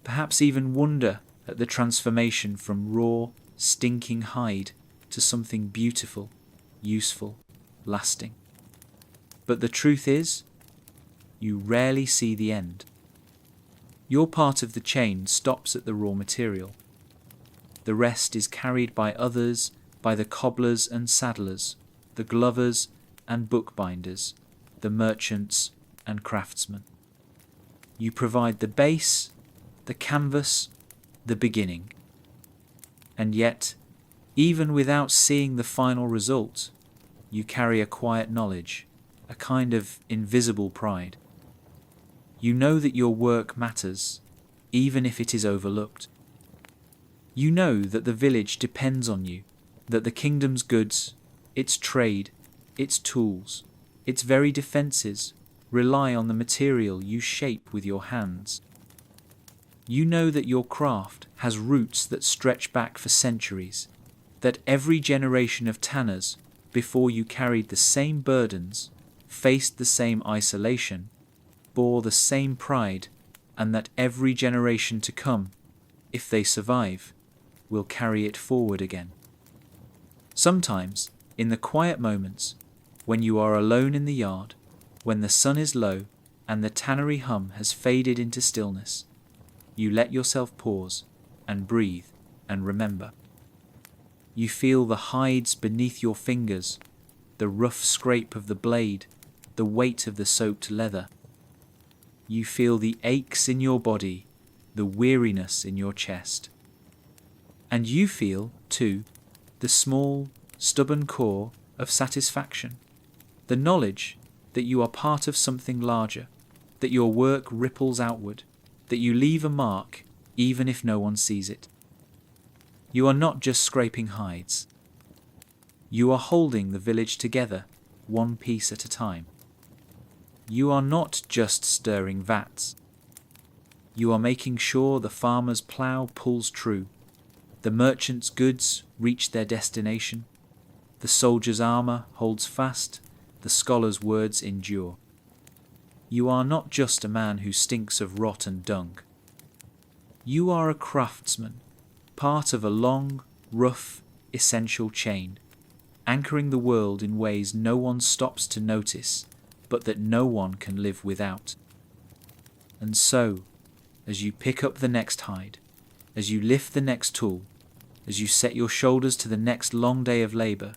perhaps even wonder at the transformation from raw, stinking hide to something beautiful, useful, lasting. But the truth is, you rarely see the end. Your part of the chain stops at the raw material. The rest is carried by others, by the cobblers and saddlers, the glovers and bookbinders, the merchants and craftsmen. You provide the base, the canvas, the beginning. And yet, even without seeing the final result, you carry a quiet knowledge, a kind of invisible pride. You know that your work matters, even if it is overlooked. You know that the village depends on you, that the kingdom's goods, its trade, its tools, its very defences rely on the material you shape with your hands. You know that your craft has roots that stretch back for centuries, that every generation of tanners before you carried the same burdens, faced the same isolation, bore the same pride, and that every generation to come, if they survive, will carry it forward again. Sometimes, in the quiet moments, when you are alone in the yard, when the sun is low and the tannery hum has faded into stillness, you let yourself pause and breathe and remember. You feel the hides beneath your fingers, the rough scrape of the blade, the weight of the soaked leather. You feel the aches in your body, the weariness in your chest. And you feel, too, the small, stubborn core of satisfaction, the knowledge that you are part of something larger, that your work ripples outward, that you leave a mark even if no one sees it. You are not just scraping hides. You are holding the village together, one piece at a time. You are not just stirring vats. You are making sure the farmer's plough pulls true, the merchant's goods reach their destination, the soldier's armour holds fast, the scholar's words endure. You are not just a man who stinks of rot and dung. You are a craftsman, part of a long, rough, essential chain, anchoring the world in ways no one stops to notice, but that no one can live without. And so, as you pick up the next hide, as you lift the next tool, as you set your shoulders to the next long day of labour,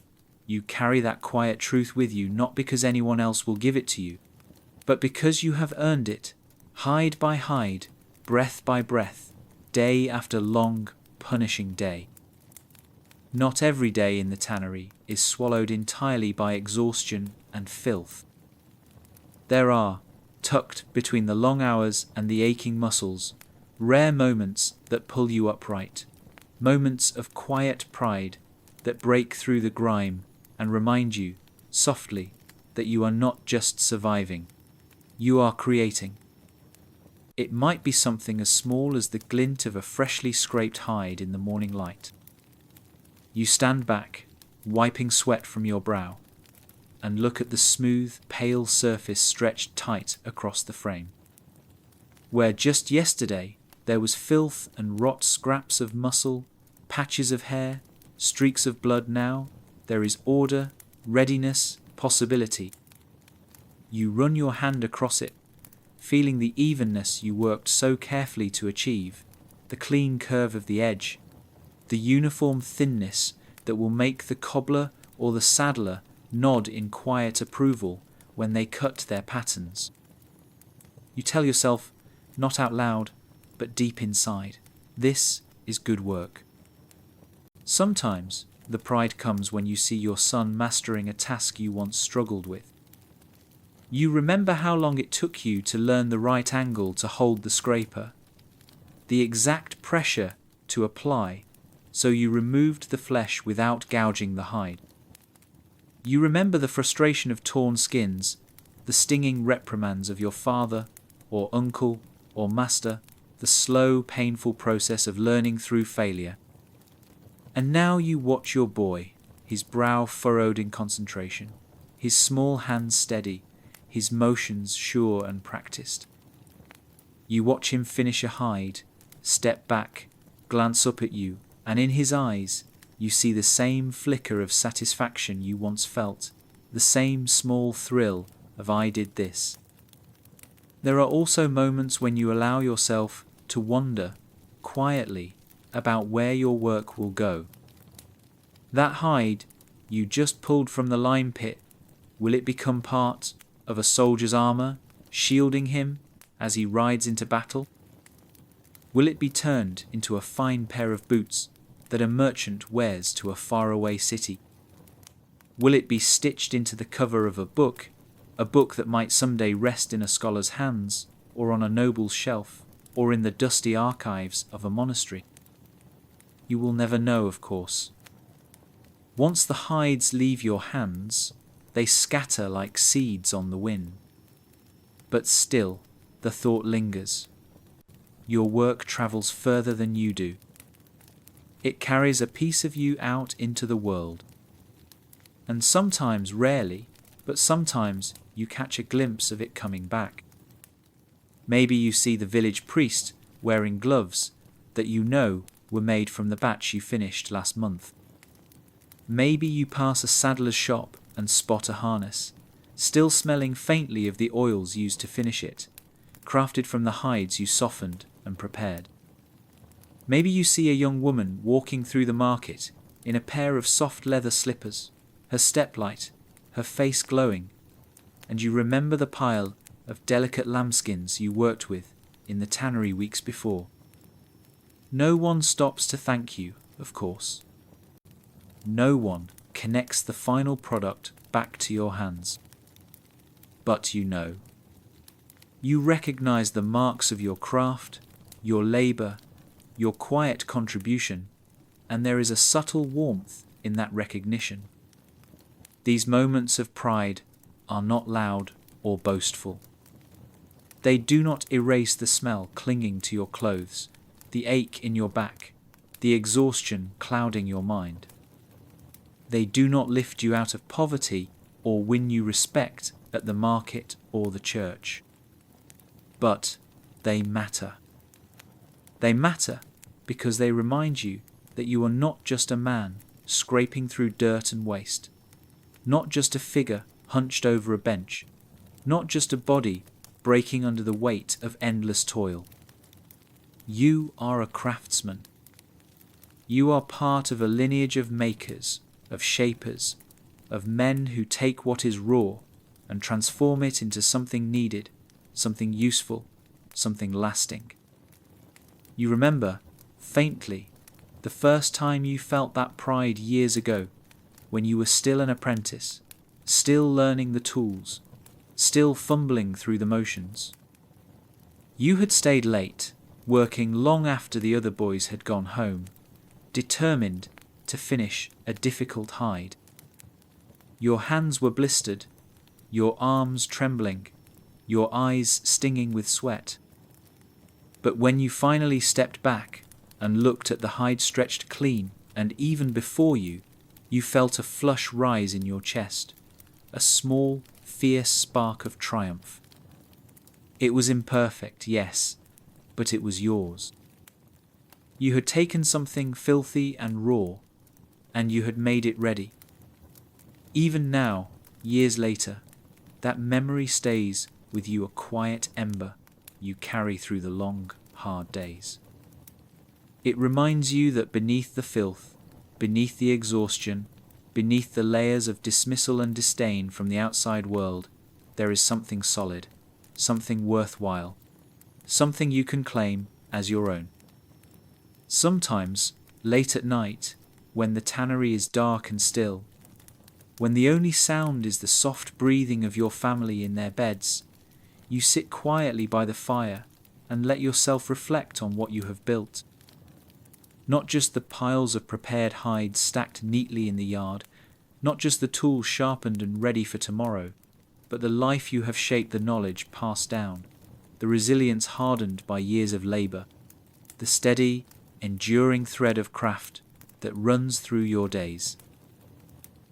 you carry that quiet truth with you not because anyone else will give it to you, but because you have earned it, hide by hide, breath by breath, day after long, punishing day. Not every day in the tannery is swallowed entirely by exhaustion and filth. There are, tucked between the long hours and the aching muscles, rare moments that pull you upright, moments of quiet pride that break through the grime and remind you, softly, that you are not just surviving, you are creating. It might be something as small as the glint of a freshly scraped hide in the morning light. You stand back, wiping sweat from your brow, and look at the smooth, pale surface stretched tight across the frame. Where just yesterday There was filth and rot, scraps of muscle, patches of hair, streaks of blood. Now there is order, readiness, possibility. You run your hand across it, feeling the evenness you worked so carefully to achieve, the clean curve of the edge, the uniform thinness that will make the cobbler or the saddler nod in quiet approval when they cut their patterns. You tell yourself, not out loud, but deep inside, this is good work. Sometimes the pride comes when you see your son mastering a task you once struggled with. You remember how long it took you to learn the right angle to hold the scraper, the exact pressure to apply, so you removed the flesh without gouging the hide. You remember the frustration of torn skins, the stinging reprimands of your father or uncle or master, the slow, painful process of learning through failure. And now you watch your boy, his brow furrowed in concentration, his small hands steady, his motions sure and practiced. You watch him finish a hide, step back, glance up at you, and in his eyes you see the same flicker of satisfaction you once felt, the same small thrill of "I did this." There are also moments when you allow yourself to wonder, quietly, about where your work will go. That hide you just pulled from the lime pit, will it become part of a soldier's armor, shielding him as he rides into battle? Will it be turned into a fine pair of boots that a merchant wears to a faraway city? Will it be stitched into the cover of a book that might someday rest in a scholar's hands, or on a noble's shelf, or in the dusty archives of a monastery? You will never know, of course. Once the hides leave your hands, they scatter like seeds on the wind. But still, the thought lingers. Your work travels further than you do. It carries a piece of you out into the world. And sometimes, rarely, but sometimes you catch a glimpse of it coming back. Maybe you see the village priest wearing gloves that you know were made from the batch you finished last month. Maybe you pass a saddler's shop and spot a harness, still smelling faintly of the oils used to finish it, crafted from the hides you softened and prepared. Maybe you see a young woman walking through the market in a pair of soft leather slippers, her step light, her face glowing, and you remember the pile of delicate lambskins you worked with in the tannery weeks before. No one stops to thank you, of course. No one connects the final product back to your hands. But you know. You recognize the marks of your craft, your labor, your quiet contribution, and there is a subtle warmth in that recognition. These moments of pride are not loud or boastful. They do not erase the smell clinging to your clothes, the ache in your back, the exhaustion clouding your mind. They do not lift you out of poverty or win you respect at the market or the church. But they matter. They matter because they remind you that you are not just a man scraping through dirt and waste, not just a figure hunched over a bench, not just a body breaking under the weight of endless toil. You are a craftsman. You are part of a lineage of makers, of shapers, of men who take what is raw and transform it into something needed, something useful, something lasting. You remember, faintly, the first time you felt that pride years ago, when you were still an apprentice, still learning the tools, still fumbling through the motions. You had stayed late, working long after the other boys had gone home, determined to finish a difficult hide. Your hands were blistered, your arms trembling, your eyes stinging with sweat. But when you finally stepped back and looked at the hide stretched clean and even before you, you felt a flush rise in your chest, a small, fierce spark of triumph. It was imperfect, yes, but it was yours. You had taken something filthy and raw, and you had made it ready. Even now, years later, that memory stays with you, a quiet ember you carry through the long, hard days. It reminds you that beneath the filth, beneath the exhaustion, beneath the layers of dismissal and disdain from the outside world, there is something solid, something worthwhile, something you can claim as your own. Sometimes, late at night, when the tannery is dark and still, when the only sound is the soft breathing of your family in their beds, you sit quietly by the fire and let yourself reflect on what you have built. Not just the piles of prepared hides stacked neatly in the yard, not just the tools sharpened and ready for tomorrow, but the life you have shaped, the knowledge passed down, the resilience hardened by years of labor, the steady, enduring thread of craft that runs through your days.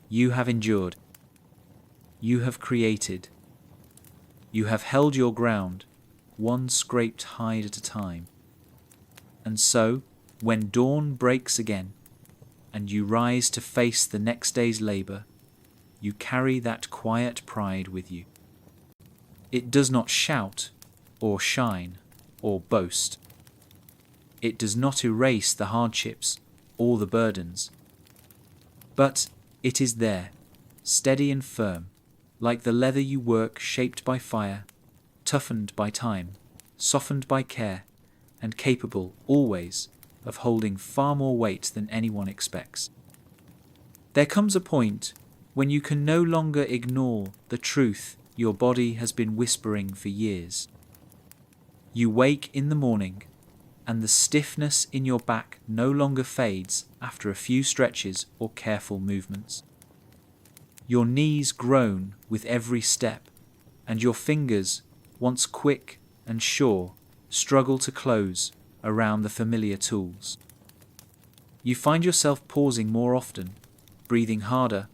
You have endured. You have created. You have held your ground, one scraped hide at a time. And so, when dawn breaks again, and you rise to face the next day's labor, you carry that quiet pride with you. It does not shout, or shine, or boast. It does not erase the hardships or the burdens. But it is there, steady and firm, like the leather you work, shaped by fire, toughened by time, softened by care, and capable, always, of holding far more weight than anyone expects. There comes a point when you can no longer ignore the truth your body has been whispering for years. You wake in the morning, and the stiffness in your back no longer fades after a few stretches or careful movements. Your knees groan with every step, and your fingers, once quick and sure, struggle to close around the familiar tools. You find yourself pausing more often, breathing harder,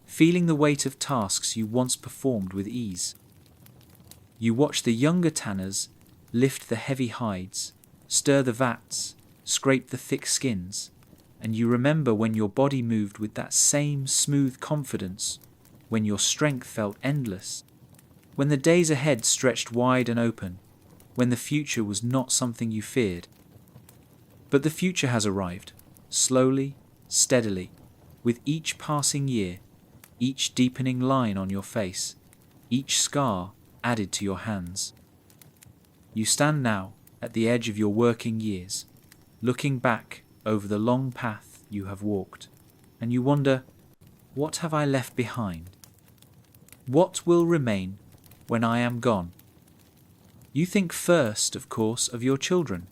feeling the weight of tasks you once performed with ease. You watch the younger tanners lift the heavy hides, stir the vats, scrape the thick skins, and you remember when your body moved with that same smooth confidence, when your strength felt endless, when the days ahead stretched wide and open, when the future was not something you feared. But the future has arrived, slowly, steadily, with each passing year, each deepening line on your face, each scar added to your hands. You stand now at the edge of your working years, looking back over the long path you have walked, and you wonder, what have I left behind? What will remain when I am gone? You think first, of course, of your children.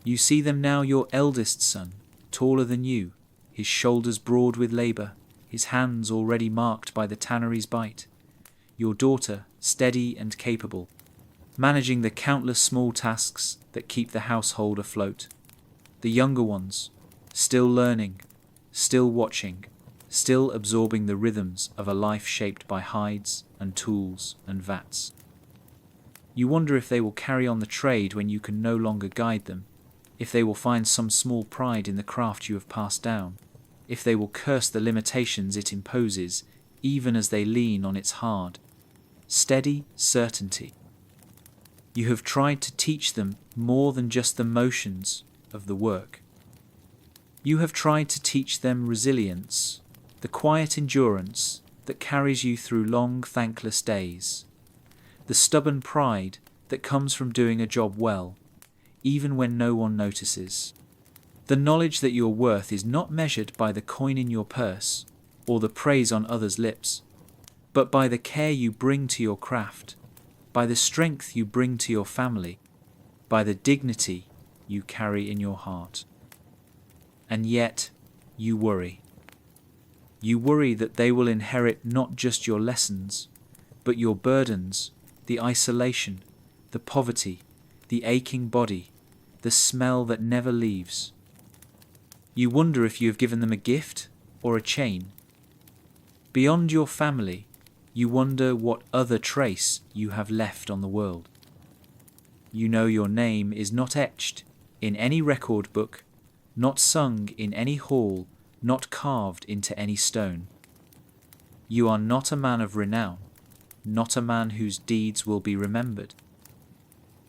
You see them now, your eldest son, taller than you, his shoulders broad with labour, his hands already marked by the tannery's bite. Your daughter, steady and capable, managing the countless small tasks that keep the household afloat. The younger ones, still learning, still watching, still absorbing the rhythms of a life shaped by hides and tools and vats. You wonder if they will carry on the trade when you can no longer guide them, if they will find some small pride in the craft you have passed down, if they will curse the limitations it imposes even as they lean on its hard, steady certainty. You have tried to teach them more than just the motions of the work. You have tried to teach them resilience, the quiet endurance that carries you through long, thankless days, the stubborn pride that comes from doing a job well, even when no one notices, the knowledge that your worth is not measured by the coin in your purse or the praise on others' lips, but by the care you bring to your craft, by the strength you bring to your family, by the dignity you carry in your heart. And yet, you worry. You worry that they will inherit not just your lessons, but your burdens, the isolation, the poverty, the aching body, the smell that never leaves. You wonder if you have given them a gift or a chain. Beyond your family, you wonder what other trace you have left on the world. You know your name is not etched in any record book, not sung in any hall, not carved into any stone. You are not a man of renown, not a man whose deeds will be remembered.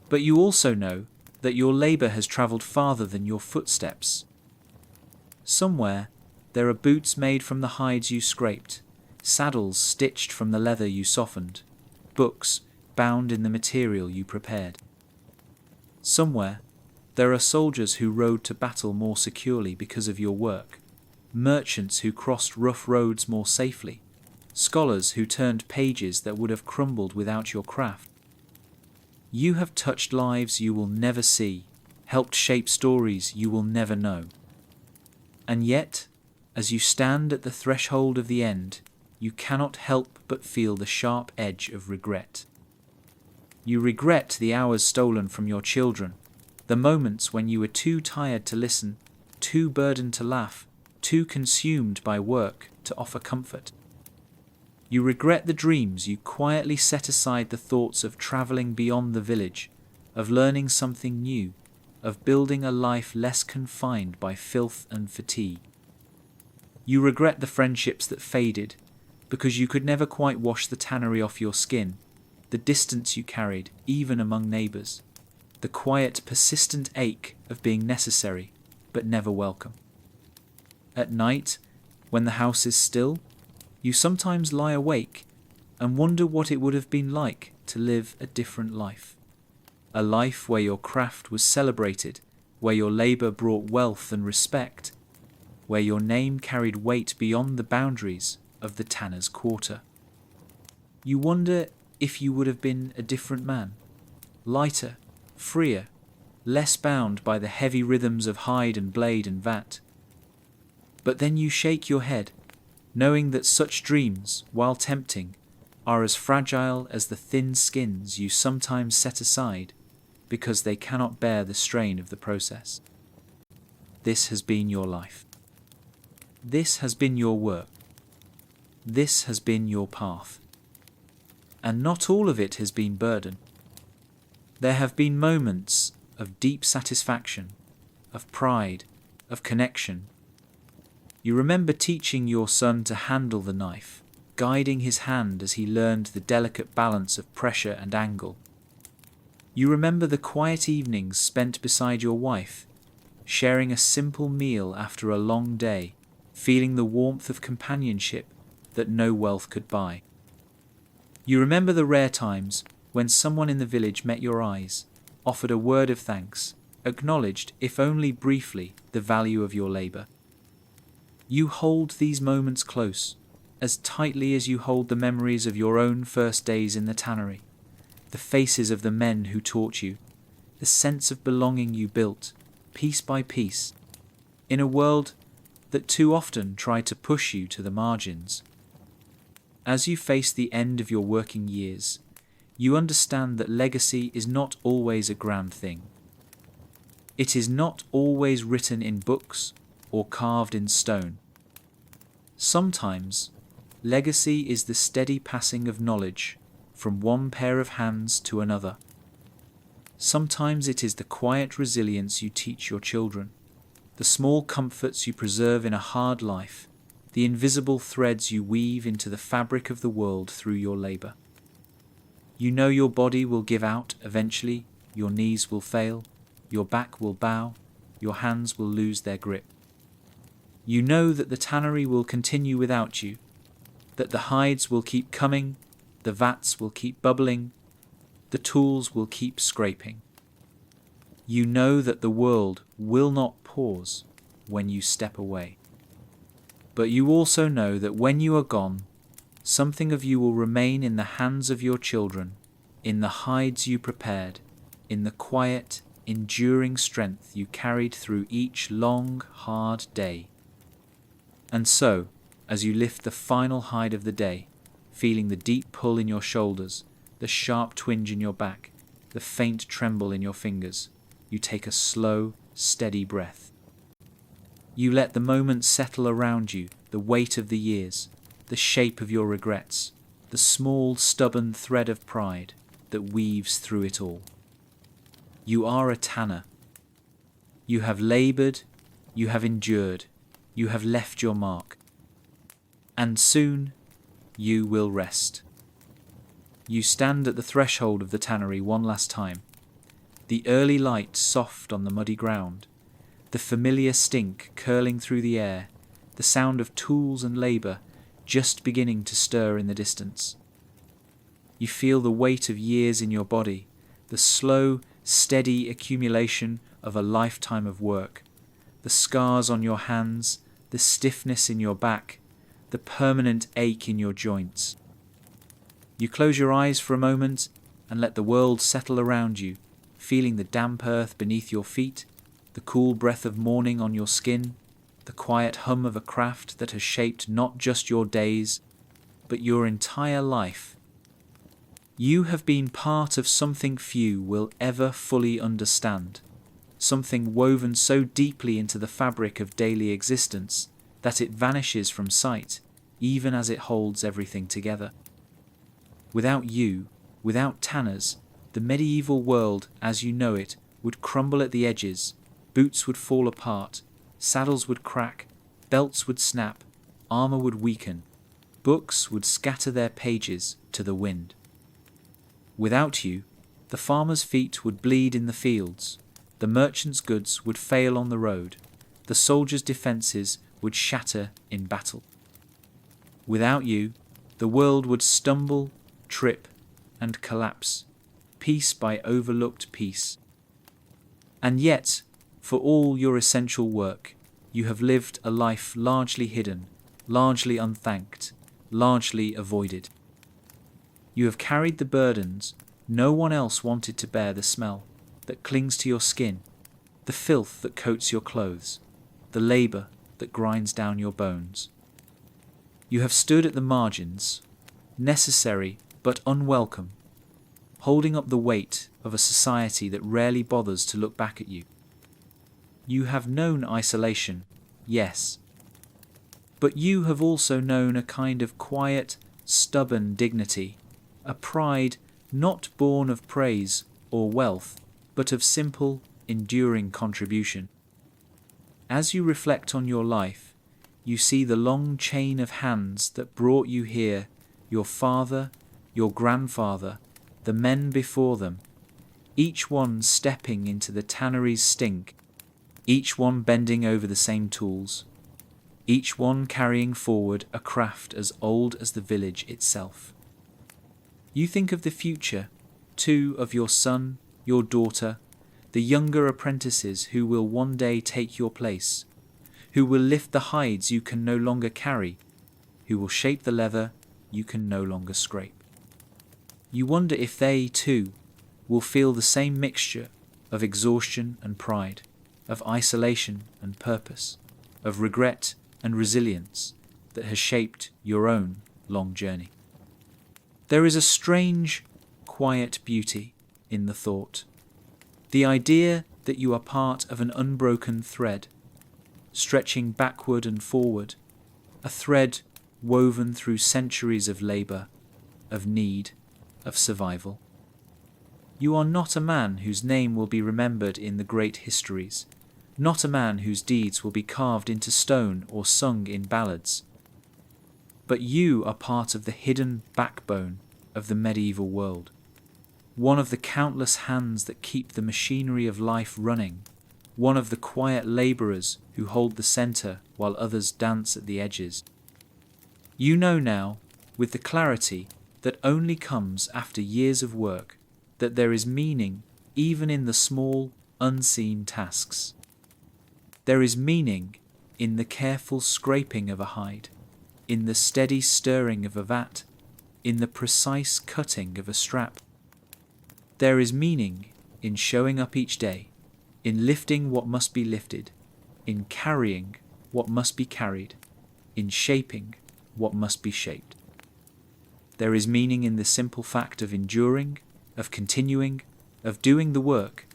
But you also know that your labor has traveled farther than your footsteps. Somewhere there are boots made from the hides you scraped, saddles stitched from the leather you softened, books bound in the material you prepared. Somewhere there are soldiers who rode to battle more securely because of your work, merchants who crossed rough roads more safely, scholars who turned pages that would have crumbled without your craft. You have touched lives you will never see, helped shape stories you will never know. And yet, as you stand at the threshold of the end, you cannot help but feel the sharp edge of regret. You regret the hours stolen from your children, the moments when you were too tired to listen, too burdened to laugh, too consumed by work to offer comfort. You regret the dreams you quietly set aside, the thoughts of traveling beyond the village, of learning something new, of building a life less confined by filth and fatigue. You regret the friendships that faded, because you could never quite wash the tannery off your skin, the distance you carried, even among neighbours, the quiet, persistent ache of being necessary, but never welcome. At night, when the house is still, you sometimes lie awake and wonder what it would have been like to live a different life. A life where your craft was celebrated, where your labour brought wealth and respect, where your name carried weight beyond the boundaries of the tanner's quarter. You wonder if you would have been a different man, lighter, freer, less bound by the heavy rhythms of hide and blade and vat. But then you shake your head, knowing that such dreams, while tempting, are as fragile as the thin skins you sometimes set aside because they cannot bear the strain of the process. This has been your life. This has been your work. This has been your path. And not all of it has been burden. There have been moments of deep satisfaction, of pride, of connection. You remember teaching your son to handle the knife, guiding his hand as he learned the delicate balance of pressure and angle. You remember the quiet evenings spent beside your wife, sharing a simple meal after a long day, feeling the warmth of companionship that no wealth could buy. You remember the rare times when someone in the village met your eyes, offered a word of thanks, acknowledged, if only briefly, the value of your labour. You hold these moments close, as tightly as you hold the memories of your own first days in the tannery, the faces of the men who taught you, the sense of belonging you built, piece by piece, in a world that too often tried to push you to the margins. As you face the end of your working years, you understand that legacy is not always a grand thing. It is not always written in books or carved in stone. Sometimes, legacy is the steady passing of knowledge from one pair of hands to another. Sometimes it is the quiet resilience you teach your children, the small comforts you preserve in a hard life, the invisible threads you weave into the fabric of the world through your labour. You know your body will give out eventually, your knees will fail, your back will bow, your hands will lose their grip. You know that the tannery will continue without you, that the hides will keep coming, the vats will keep bubbling, the tools will keep scraping. You know that the world will not pause when you step away. But you also know that when you are gone, something of you will remain in the hands of your children, in the hides you prepared, in the quiet, enduring strength you carried through each long, hard day. And so, as you lift the final hide of the day, feeling the deep pull in your shoulders, the sharp twinge in your back, the faint tremble in your fingers, you take a slow, steady breath. You let the moments settle around you, the weight of the years, the shape of your regrets, the small, stubborn thread of pride that weaves through it all. You are a tanner. You have laboured, you have endured, you have left your mark. And soon you will rest. You stand at the threshold of the tannery one last time. The early light soft on the muddy ground, the familiar stink curling through the air, the sound of tools and labour just beginning to stir in the distance. You feel the weight of years in your body, the slow, steady accumulation of a lifetime of work, the scars on your hands, the stiffness in your back, the permanent ache in your joints. You close your eyes for a moment and let the world settle around you, feeling the damp earth beneath your feet, the cool breath of morning on your skin, the quiet hum of a craft that has shaped not just your days, but your entire life. You have been part of something few will ever fully understand, something woven so deeply into the fabric of daily existence that it vanishes from sight, even as it holds everything together. Without you, without tanners, the medieval world as you know it would crumble at the edges, boots would fall apart, saddles would crack, belts would snap, armour would weaken, books would scatter their pages to the wind. Without you, the farmer's feet would bleed in the fields, the merchant's goods would fail on the road, the soldier's defences would shatter in battle. Without you, the world would stumble, trip, and collapse, piece by overlooked piece. And yet, for all your essential work, you have lived a life largely hidden, largely unthanked, largely avoided. You have carried the burdens no one else wanted to bear, the smell that clings to your skin, the filth that coats your clothes, the labour that grinds down your bones. You have stood at the margins, necessary but unwelcome, holding up the weight of a society that rarely bothers to look back at you. You have known isolation, yes, but you have also known a kind of quiet, stubborn dignity, a pride not born of praise or wealth, but of simple, enduring contribution. As you reflect on your life, you see the long chain of hands that brought you here, your father, your grandfather, the men before them, each one stepping into the tannery's stink, each one bending over the same tools, each one carrying forward a craft as old as the village itself. You think of the future, too, of your son, your daughter, the younger apprentices who will one day take your place, who will lift the hides you can no longer carry, who will shape the leather you can no longer scrape. You wonder if they, too, will feel the same mixture of exhaustion and pride, of isolation and purpose, of regret and resilience that has shaped your own long journey. There is a strange, quiet beauty in the thought, the idea that you are part of an unbroken thread, stretching backward and forward, a thread woven through centuries of labour, of need, of survival. You are not a man whose name will be remembered in the great histories, not a man whose deeds will be carved into stone or sung in ballads. But you are part of the hidden backbone of the medieval world, one of the countless hands that keep the machinery of life running, one of the quiet labourers who hold the centre while others dance at the edges. You know now, with the clarity that only comes after years of work, that there is meaning even in the small, unseen tasks. There is meaning in the careful scraping of a hide, in the steady stirring of a vat, in the precise cutting of a strap. There is meaning in showing up each day, in lifting what must be lifted, in carrying what must be carried, in shaping what must be shaped. There is meaning in the simple fact of enduring, of continuing, of doing the work,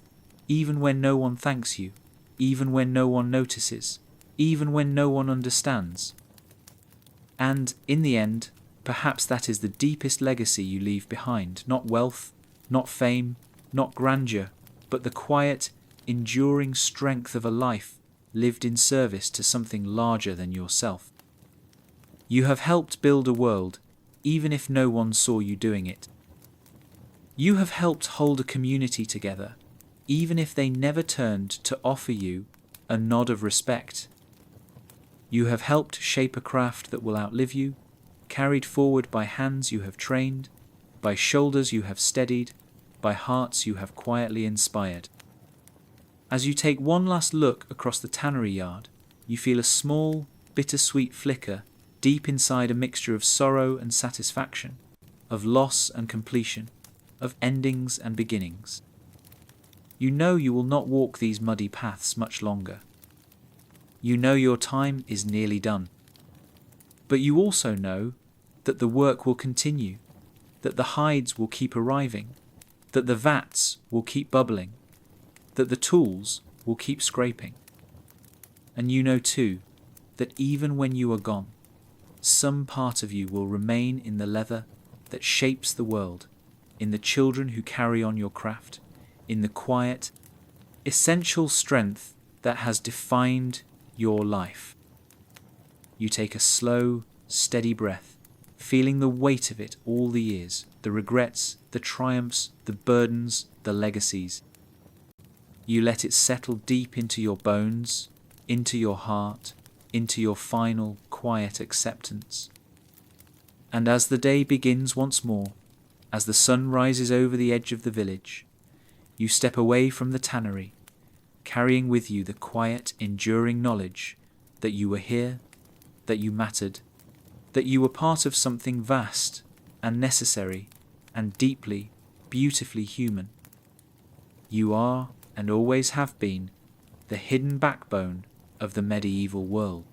even when no one thanks you, even when no one notices, even when no one understands. And, in the end, perhaps that is the deepest legacy you leave behind, not wealth, not fame, not grandeur, but the quiet, enduring strength of a life lived in service to something larger than yourself. You have helped build a world, even if no one saw you doing it. You have helped hold a community together, even if they never turned to offer you a nod of respect. You have helped shape a craft that will outlive you, carried forward by hands you have trained, by shoulders you have steadied, by hearts you have quietly inspired. As you take one last look across the tannery yard, you feel a small, bittersweet flicker deep inside a mixture of sorrow and satisfaction, of loss and completion, of endings and beginnings. You know you will not walk these muddy paths much longer. You know your time is nearly done. But you also know that the work will continue, that the hides will keep arriving, that the vats will keep bubbling, that the tools will keep scraping. And you know too that even when you are gone, some part of you will remain in the leather that shapes the world, in the children who carry on your craft, in the quiet, essential strength that has defined your life. You take a slow, steady breath, feeling the weight of it all the years, the regrets, the triumphs, the burdens, the legacies. You let it settle deep into your bones, into your heart, into your final, quiet acceptance. And as the day begins once more, as the sun rises over the edge of the village, you step away from the tannery, carrying with you the quiet, enduring knowledge that you were here, that you mattered, that you were part of something vast and necessary and deeply, beautifully human. You are, and always have been, the hidden backbone of the medieval world.